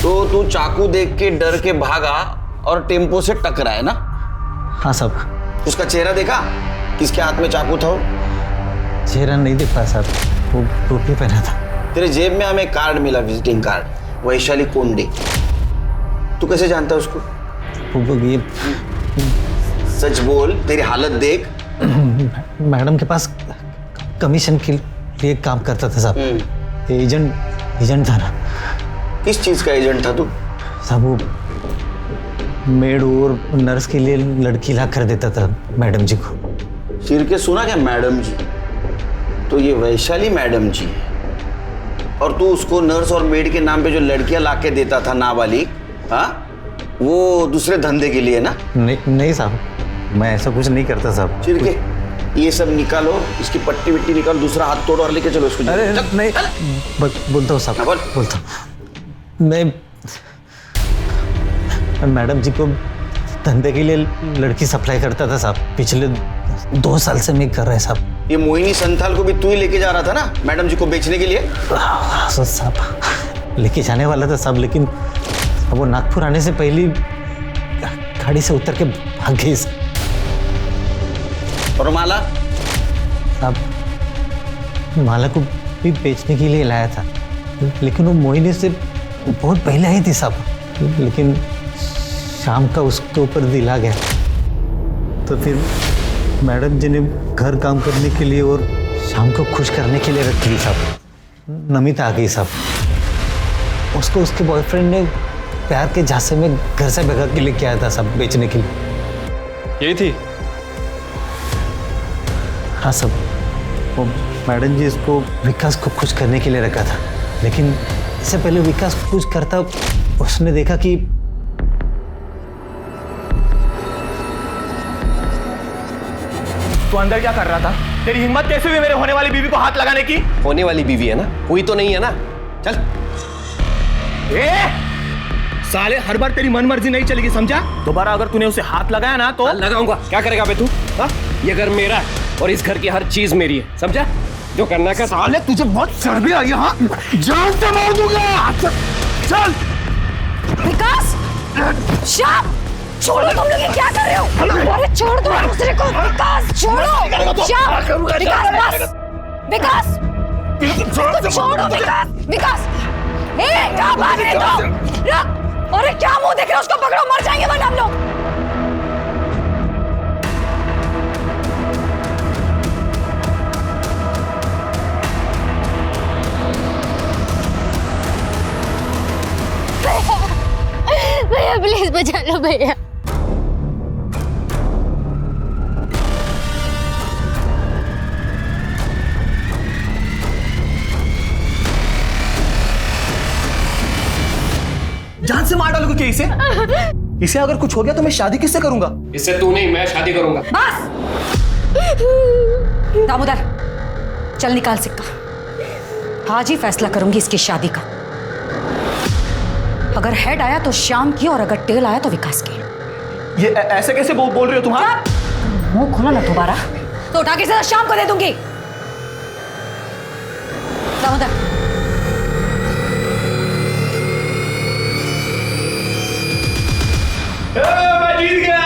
तो तू चाकू देख के डर के भागा और टेम्पो से टकराया ना? हाँ साहब। उसका चेहरा देखा? किसके हाथ में चाकू था? वो चेहरा नहीं दिख पाया साहब, वो टोपी पहना था। तेरे जेब में हमें कार्ड मिला, विजिटिंग कार्ड, वैशाली कोंडे। तू कैसे जानता है उसको? वो ये सच बोल, तेरी हालत देख। मैडम के पास कमीशन के लिए काम करता था साहब। एजेंट था ना। किस चीज का एजेंट था तू? साहब, वो मेड और नर्स के लिए लड़की ला कर देता था मैडम जी को। सिर के सुना क्या मैडम जी? तो ये वैशाली मैडम जी है, और तू उसको नर्स और मेड के नाम पे जो लड़कियां ला के देता था नाबालिग, हाँ, वो दूसरे धंधे के लिए ना? नहीं साहब, मैं ऐसा कुछ नहीं करता साहब। सिर के ये सब निकालो, इसकी पट्टी विट्टी निकालो, दूसरा हाथ तोड़ो और लेके चलो इसको। अरे नहीं, बोलता हूँ साहब, बोलता हूँ। मैं मैडम जी को धंधे के लिए लड़की सप्लाई करता था साहब। पिछले 2 साल से मैं कर रहा है साहब। ये मोहिनी संथाल को भी तू ही लेके जा रहा था ना मैडम जी को बेचने के लिए? साहब, लेके जाने वाला था साहब, लेकिन वो नागपुर आने से पहले गाड़ी से उतर के भाग गई। और माला? साहब, माला को भी बेचने के लिए लाया था, लेकिन वो मोहिनी से बहुत पहले आई थी साहब। लेकिन शाम का उसके ऊपर दिल आ गया, तो फिर मैडम जी ने घर काम करने के लिए और शाम को खुश करने के लिए रख ली साहब। नमिता आ गई साहब। उसको उसके बॉयफ्रेंड ने प्यार के झांसे में घर से भगा के लेके आया था सब बेचने के लिए। यही थी? हाँ सब। वो मैडम जी इसको विकास को खुश करने के लिए रखा था, लेकिन इससे पहले विकास को खुश करता उसने देखा कि तू अंदर क्या कर रहा था? तेरी हिम्मत कैसे हुई मेरे होने वाली बीवी को हाथ लगाने की? होने वाली बीवी है ना, हुई तो नहीं है ना। चल। साले हर बार तेरी मन मर्जी नहीं चलेगी, समझा? दोबारा अगर तूने उसे हाथ लगाया ना तो लगाऊंगा। क्या करेगा बे तू? ये घर मेरा है और इस घर की हर चीज मेरी है, समझा? जो करना कर। साले तुझे बहुत चर्बी आई हाँ? जान से मार दूंगा। चल। विकास, श्याम, छोड़ो, तुम लोग ये क्या कर रहे हो? अरे छोड़ दो दूसरे को। विकास छोड़ो। श्याम, विकास बस। विकास, छोड़ो विकास। विकास, क्या भाग रहे हो? रुक। अरे क्या मुंह देख रहे हो? उसको पकड़ो, मर जाएंगे वरना हम लोग। भैया प्लीज बचा लो भैया। जान से मार डालोगे क्या इसे? इसे अगर कुछ हो गया तो मैं शादी किससे करूंगा? इससे तू नहीं, मैं शादी करूंगा। बस दामोदर, चल निकाल सिक्का। आज ही फैसला करूंगी इसकी शादी का। अगर हेड आया तो श्याम की और अगर टेल आया तो विकास की। ये ऐसे कैसे बोल रहे हो तुम? मुंह खोला ना दोबारा तो उठा के सीधा श्याम को दे दूंगी। दामोदर, मैं जीत गया।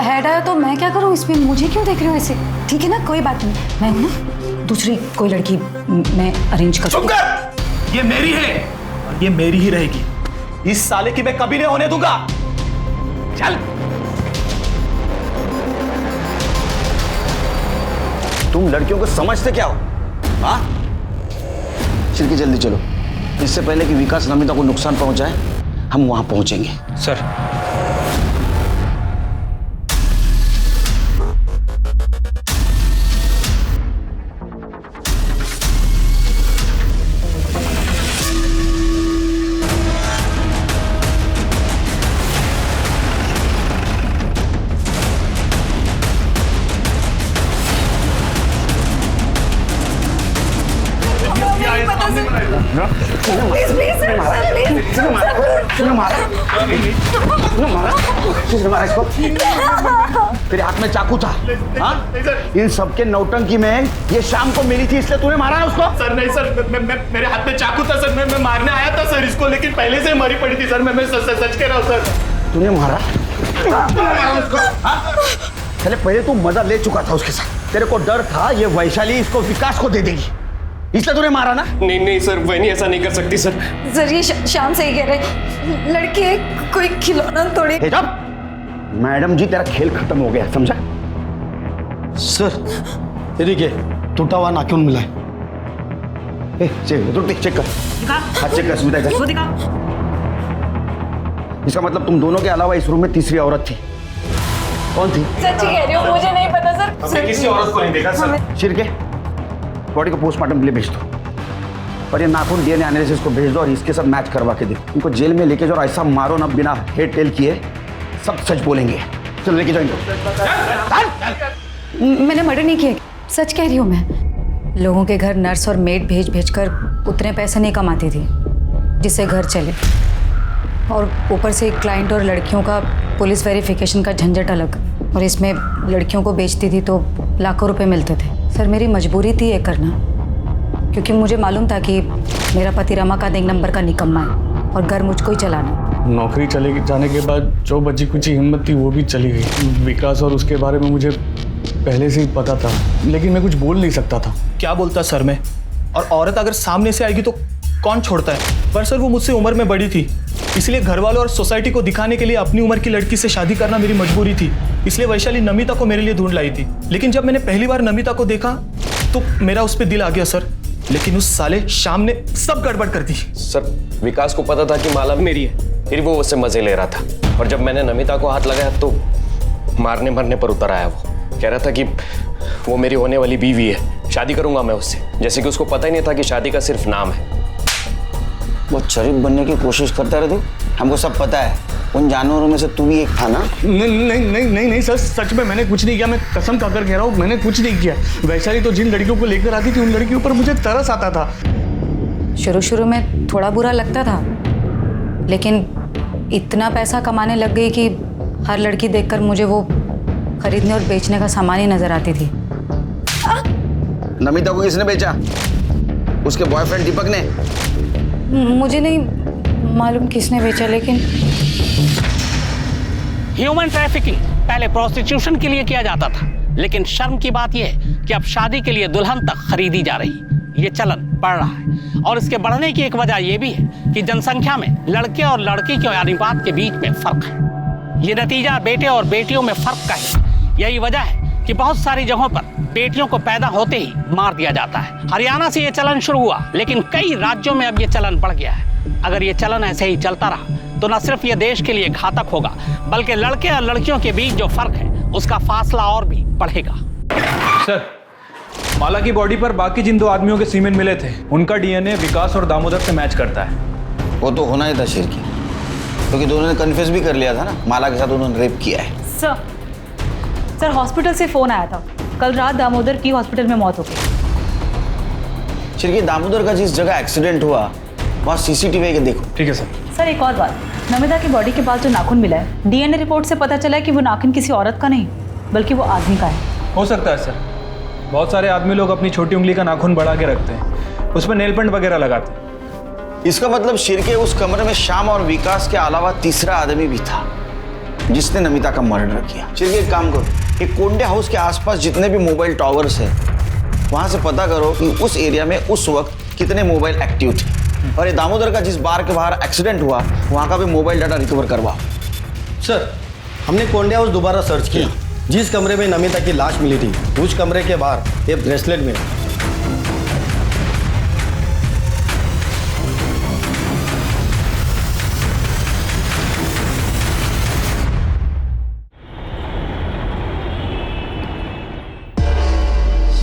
हेड आया तो मैं क्या करूं इसमें? मुझे क्यों देख रहे हो ऐसे? ठीक है ना, कोई बात नहीं, मैं हूं ना। दूसरी कोई लड़की मैं अरेंज कर। चुप कर। ये मेरी है और ये मेरी ही रहेगी। इस साले की मैं कभी नहीं होने दूंगा। चल। तुम लड़कियों को समझते क्या हो? हाँ? चिरकी जल्दी चलो, इससे पहले कि विकास नमिता को नुकसान पहुंचाए हम वहां पहुंचेंगे। सर। तेरे हाथ में चाकू था? हाँ? इन सबके नौटंकी में ये शाम को मिली थी इसलिए तूने मारा है उसको? सर नहीं सर, मेरे हाथ में चाकू था सर। मैं मारने आया था सर इसको, लेकिन पहले से मरी पड़ी थी सर। मैं सच कह रहा हूँ सर। तूने मारा? उसको? हाँ? चले पहले तू मजा ले चुका था उसके साथ। तेरे को डर था ये वैशाली इसको विकास को दे देगी, इसलिए तूने मारा ना? नहीं सर, वही ऐसा नहीं कर सकती सर। सर ये श्याम सही कह रहे, लड़की है, कोई खिलौना थोड़ी। मैडम जी तेरा खेल खत्म हो गया, समझा? सर तेरी के टूटा हुआ नाखून मिला है। चेक कर। हाँ चेक कर स्मिता। इसका मतलब तुम दोनों के अलावा इस रूम में तीसरी औरत थी। कौन थी? सच्ची कह रही हूँ, मुझे नहीं पता सर। हमने किसी औरत को नहीं देखा सर। शिरके, बॉडी को पोस्टमार्टम के लिए भेज दो और ये नाखून डीएनए एनालिसिस को भेज दो और इसके साथ मैच करवा के दो। इनको जेल में लेके जाओ और ऐसा मारो ना बिना हेड टेल किए, सब सच बोलेंगे। चलो लेके जाओ। मैंने मर्डर नहीं किया, सच कह रही हूँ मैं। लोगों के घर नर्स और मेड भेज भेज कर उतने पैसे नहीं कमाती थी जिससे घर चले, और ऊपर से क्लाइंट और लड़कियों का पुलिस वेरिफिकेशन का झंझट अलग, और इसमें लड़कियों को बेचती थी तो लाखों रुपए मिलते थे। सर मेरी मजबूरी थी ये करना, क्योंकि मुझे मालूम था कि मेरा पति रमाकांत एक नंबर का निकम्मा है और घर मुझको ही चलाना। नौकरी चले जाने के बाद जो बची कुछ हिम्मत थी वो भी चली गई। विकास और उसके बारे में मुझे पहले से ही पता था, लेकिन मैं कुछ बोल नहीं सकता था। क्या बोलता सर मैं? और औरत अगर सामने से आएगी तो कौन छोड़ता है? पर सर वो मुझसे उम्र में बड़ी थी, इसलिए घर वालों और सोसाइटी को दिखाने के लिए अपनी उम्र की लड़की से शादी करना मेरी मजबूरी थी। इसलिए वैशाली नमिता को मेरे लिए ढूंढ लाई थी। लेकिन जब मैंने पहली बार नमिता को देखा तो मेरा उस पर दिल आ गया सर। लेकिन उस साले शाम ने सब गड़बड़ कर दी। सर विकास को पता था कि माला मेरी है, फिर वो उससे मजे ले रहा था। और जब मैंने नमिता को हाथ लगाया तो मारने मरने पर उतर आया। वो कह रहा था कि वो मेरी होने वाली बीवी है, शादी करूंगा मैं उससे। जैसे कि उसको पता ही नहीं था कि शादी का सिर्फ नाम है। बहुत शरीफ बनने की कोशिश करता रहे तू, हमको सब पता है। उन जानवरों में से तू भी एक था ना? नहीं सर, सच में मैंने कुछ नहीं किया। मैं कसम खाकर कह रहा हूँ, मैंने कुछ नहीं किया। वैशाली तो जिन लड़कियों को लेकर आती थी उन लड़कियों पर मुझे तरस आता था। शुरू में थोड़ा बुरा लगता था, लेकिन इतना पैसा कमाने लग गई कि हर लड़की देखकर मुझे वो खरीदने और बेचने का सामान ही नजर आती थी। नमिता को किसने बेचा? उसके बॉयफ्रेंड दीपक ने? मुझे नहीं मालूम किसने बेचा, लेकिन ह्यूमन ट्रैफिकिंग पहले प्रोस्टिट्यूशन के लिए किया जाता था, लेकिन शर्म की बात यह है कि अब शादी के लिए दुल्हन तक खरीदी जा रही। ये चलन बढ़ रहा है और इसके बढ़ने की एक वजह यह भी है कि जनसंख्या में लड़के और लड़की के अनुपात के बीच में फर्क है। ये नतीजा बेटे और बेटियों में फर्क का है। यही वजह है कि बहुत सारी जगहों पर बेटियों को पैदा होते ही मार दिया जाता है। हरियाणा से ये चलन शुरू हुआ, लेकिन कई राज्यों में अब ये चलन बढ़ गया है। अगर ये चलन ऐसे ही चलता रहा तो न सिर्फ ये देश के लिए घातक होगा, बल्कि लड़के और लड़कियों के बीच जो फर्क है उसका फासला और भी बढ़ेगा। सर, माला की बॉडी पर बाकी जिन 2 आदमियों के सीमेन मिले थे, उनका डीएनए विकास और दामोदर से मैच करता है। वो तो होना ही था शिरकी, क्योंकि दोनों ने कन्फेस भी कर लिया था ना, माला के साथ उन्होंने रेप किया है। सर हॉस्पिटल से फोन आया था, कल रात दामोदर की हॉस्पिटल में मौत हो गई। शिरकी, दामोदर का जिस जगह एक्सीडेंट हुआ वहाँ सीसीटीवी के देखो। ठीक है सर। सर एक और बात, नमिता की बॉडी के पास जो नाखून मिला है, डीएनए रिपोर्ट से पता चला है कि वो नाखून किसी औरत का नहीं बल्कि वो आदमी का है। हो सकता है सर, बहुत सारे आदमी लोग अपनी छोटी उंगली का नाखून बढ़ा के रखते हैं, उस पर नेल पेंट वगैरह लगाते हैं। इसका मतलब शिरके उस कमरे में श्याम और विकास के अलावा तीसरा आदमी भी था जिसने नमिता का मर्डर किया। शिरके एक काम करो, कि कोंडे हाउस के आसपास जितने भी मोबाइल टावर्स हैं वहां से पता करो कि उस एरिया में उस वक्त कितने मोबाइल एक्टिव थे, और ये दामोदर का जिस बार के बाहर एक्सीडेंट हुआ वहां का भी मोबाइल डाटा रिकवर करवाओ। सर हमने कोंडे हाउस दोबारा सर्च किया। जिस कमरे में नमिता की लाश मिली थी उस कमरे के बाहर एक ब्रेसलेट मिला।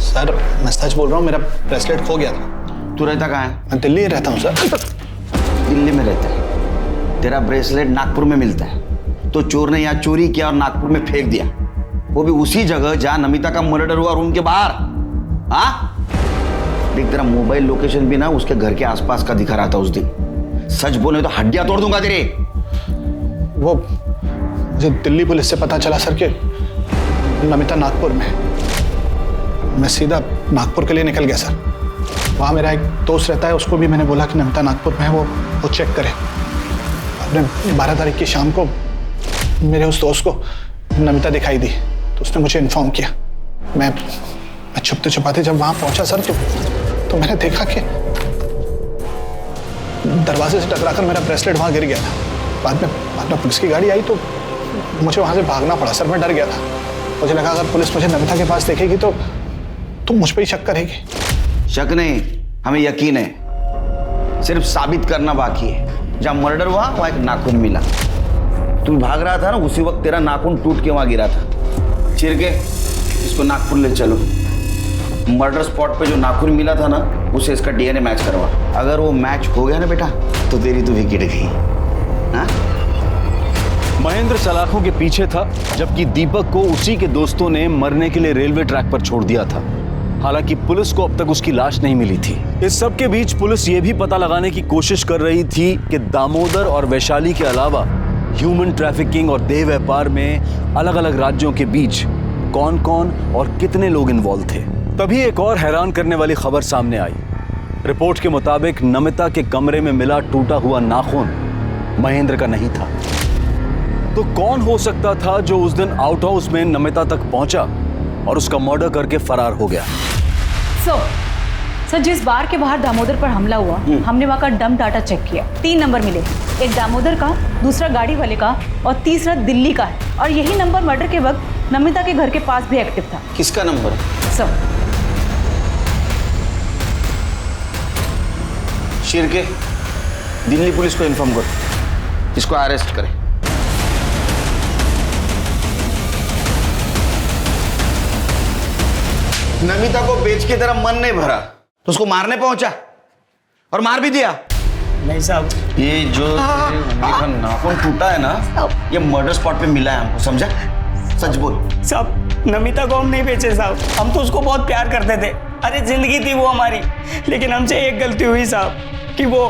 सर मैं सच बोल रहा हूँ, मेरा ब्रेसलेट खो गया था। तू रहता कहाँ है? मैं दिल्ली रहता हूँ सर। दिल्ली में रहता है? तेरा ब्रेसलेट नागपुर में मिलता है, तो चोर ने यहाँ चोरी किया और नागपुर में फेंक दिया, वो भी उसी जगह जहाँ नमिता का मर्डर हुआ, रूम के बाहर। हाँ देख, तेरा मोबाइल लोकेशन भी ना उसके घर के आसपास का दिखा रहा था उस दिन। सच बोले तो हड्डियां तोड़ दूंगा तेरे। वो मुझे दिल्ली पुलिस से पता चला सर कि नमिता नागपुर में। मैं सीधा नागपुर के लिए निकल गया सर। वहाँ मेरा एक दोस्त रहता है, उसको भी मैंने बोला कि नमिता नागपुर में है, वो चेक करे। अपने 12 तारीख की शाम को मेरे उस दोस्त को नमिता दिखाई दी तो उसने मुझे इन्फॉर्म किया। मैं छुपते छुपाते जब वहाँ पहुँचा सर तो मैंने देखा कि दरवाजे से टकराकर मेरा ब्रेसलेट वहाँ गिर गया था। बाद में पुलिस की गाड़ी आई तो मुझे वहाँ से भागना पड़ा सर। मैं डर गया था, मुझे लगा अगर पुलिस मुझे नमिता के पास देखेगी तो मुझ पर ही शक करेगी। शक नहीं, हमें यकीन है, सिर्फ साबित करना बाकी है। जब मर्डर हुआ वहां एक नाखून मिला, तू भाग रहा था ना, उसी वक्त तेरा नाखून टूट के वहां गिरा था। चिरके इसको नागपुर ले चलो, मर्डर स्पॉट पे जो नाखून मिला था ना उसे इसका डीएनए मैच करवा। अगर वो मैच हो गया ना बेटा तो तेरी तो विकेट गई। हाँ? महेंद्र सलाखों के पीछे था, जबकि दीपक को उसी के दोस्तों ने मरने के लिए रेलवे ट्रैक पर छोड़ दिया था। हालांकि पुलिस को अब तक उसकी लाश नहीं मिली थी। इस सब के बीच पुलिस ये भी पता लगाने की कोशिश कर रही थी कि दामोदर और वैशाली के अलावा ह्यूमन ट्रैफिकिंग और देह व्यापार में अलग अलग राज्यों के बीच कौन कौन और कितने लोग इन्वॉल्व थे। तभी एक और हैरान करने वाली खबर सामने आई। रिपोर्ट के मुताबिक नमिता के कमरे में मिला टूटा हुआ नाखून महेंद्र का नहीं था। तो कौन हो सकता था जो उस दिन आउट हाउस में नमिता तक पहुंचा और उसका मर्डर करके फरार हो गया। सर जिस बार के बाहर दामोदर पर हमला हुआ, हमने वहाँ का डंप डाटा चेक किया। 3 नंबर मिले, एक दामोदर का, दूसरा गाड़ी वाले का और तीसरा दिल्ली का है। और यही नंबर मर्डर के वक्त नमिता के घर के पास भी एक्टिव था। किसका number? Sir Shirke, Delhi police को इन्फॉर्म करो, इसको अरेस्ट करें। नमिता को बेच के तेरा मन नहीं भरा तो उसको मारने पहुंचा और मार भी दिया। नहीं साहब, ये जो उंगली का नाखून टूटा है ना, ये मर्डर स्पॉट पे मिला है हमको, समझा? सच बोल। साहब नमिता को हम नहीं बेचे साहब, हम तो उसको बहुत प्यार करते थे। अरे जिंदगी थी वो हमारी, लेकिन हमसे एक गलती हुई साहब कि वो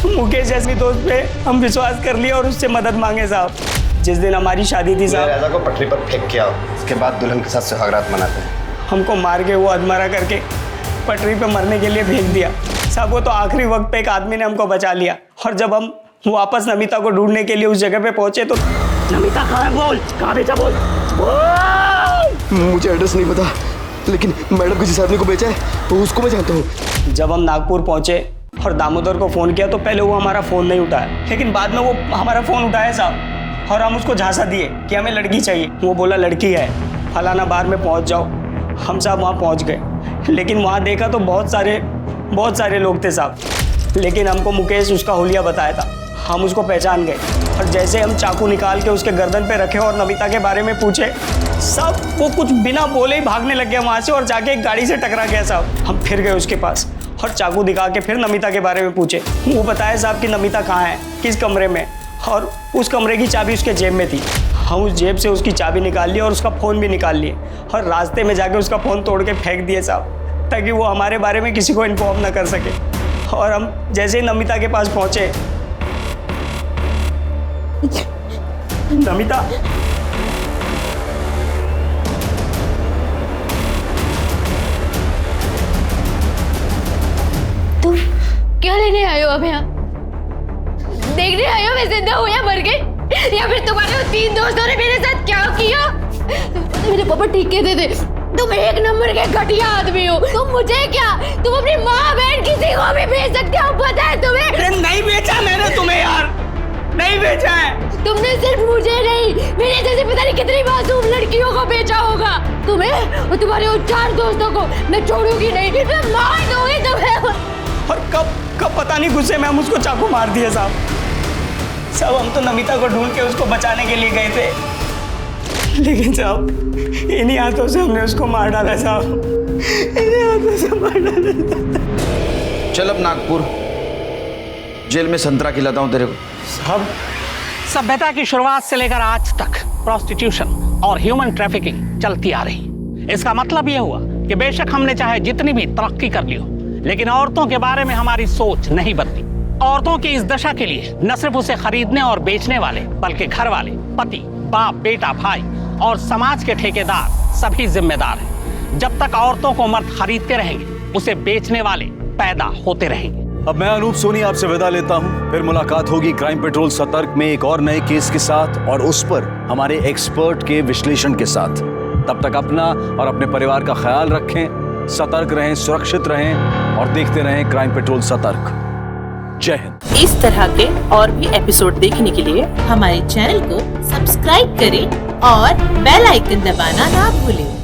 मुकेश जैसे दोस्त पे हम विश्वास कर लिया और उससे मदद मांगे साहब। जिस दिन हमारी शादी थी साहब, राजा को पटरी पर फेंक के आओ, उसके बाद दुल्हन के साथ सुहागरात मनाते हैं। हमको मार के वो अधमरा करके पटरी पे मरने के लिए भेज दिया साहब। वो तो आखिरी वक्त पे एक आदमी ने हमको बचा लिया, और जब हम वापस नमिता को ढूंढने के लिए उस जगह पे पहुंचे तो नमिता कहाँ है? बोल, कहाँ बेचा? बोल। मुझे एड्रेस नहीं पता, लेकिन मैडम को जिस आदमी को बेचा है तो उसको मैं जानता हूँ। जब हम नागपुर पहुंचे और दामोदर को फ़ोन किया तो पहले वो हमारा फ़ोन नहीं उठाया, लेकिन बाद में वो हमारा फ़ोन उठाया साहब, और हम उसको झांसा दिए कि हमें लड़की चाहिए। वो बोला लड़की है, फलाना बार में पहुंच जाओ। हम साहब वहाँ पहुँच गए, लेकिन वहाँ देखा तो बहुत सारे लोग थे साहब, लेकिन हमको मुकेश उसका हुलिया बताया था। हम उसको पहचान गए, और जैसे हम चाकू निकाल के उसके गर्दन पे रखे और नमिता के बारे में पूछे, सब वो कुछ बिना बोले ही भागने लग गया वहाँ से और जाके एक गाड़ी से टकरा गया साहब। हम फिर गए उसके पास और चाकू दिखा के फिर नमिता के बारे में पूछे। वो बताया साहब कि नमिता कहाँ है, किस कमरे में, और उस कमरे की चाबी उसके जेब में थी। हम उस जेब से उसकी चाबी निकाल ली और उसका फ़ोन भी निकाल लिए, और रास्ते में जाके उसका फ़ोन तोड़ के फेंक दिए साहब, ताकि वो हमारे बारे में किसी को इन्फॉर्म ना कर सके। और हम जैसे ही नमिता के पास पहुँचे, नमिता तुम क्या लेने आए हो अब यहाँ? देखने आए हो मैं जिंदा हूँ या मर गई, या फिर तुम्हारे 3 दोस्तों ने मेरे साथ क्या किया? मेरे पापा ठीक कहते थे, तुम एक नंबर के घटिया आदमी हो। तुम मुझे क्या, तुम अपनी माँ बहन किसी को भी बेच सकते हो, पता है तुम्हें? अरे नहीं बेचा मैंने तुम्हें यार, नहीं बेचा है। तुमने सिर्फ मुझे नहीं, मेरे जैसे पता नहीं कितनी मासूम लड़कियों को बेचा होगा। तुम्हें और तुम्हारे उन 4 दोस्तों को मैं छोड़ूंगी नहीं, मैं मार दूंगी तुम्हें। और कब पता नहीं गुस्से में हम उसको चाकू मार दिए साहब। हम तो नमिता को ढूंढ के उसको बचाने के लिए गए थे, लेकिन साहब इन्हीं हाथों से हमने उसको मार डाला साहब, इन्हीं हाथों से मार डाला। चल अब नागपुर जेल में संतरा खिलाता हूँ तेरे को। साहब सभ्यता की शुरुआत से लेकर आज तक प्रोस्टिट्यूशन और ह्यूमन ट्रैफिकिंग चलती आ रही। इसका मतलब यह हुआ कि बेशक हमने चाहे जितनी भी तरक्की कर ली हो, लेकिन औरतों के बारे में हमारी सोच नहीं बदली। औरतों की इस दशा के लिए न सिर्फ उसे खरीदने और बेचने वाले, बल्कि घर वाले, पति, बाप, बेटा, भाई और समाज के ठेकेदार सभी जिम्मेदार हैं। जब तक औरतों को मर्द खरीदते रहेंगे, उसे बेचने वाले पैदा होते रहेंगे। अब मैं अनूप सोनी आपसे विदा लेता हूं। फिर मुलाकात होगी क्राइम पेट्रोल सतर्क में एक और नए केस के साथ और उस पर हमारे एक्सपर्ट के विश्लेषण के साथ। तब तक अपना और अपने परिवार का ख्याल रखें, सतर्क रहें, सुरक्षित रहें और देखते रहें क्राइम पेट्रोल सतर्क। जय हिंद। इस तरह के और भी एपिसोड देखने के लिए हमारे चैनल को सब्सक्राइब करें और बेल आइकन दबाना ना भूलें।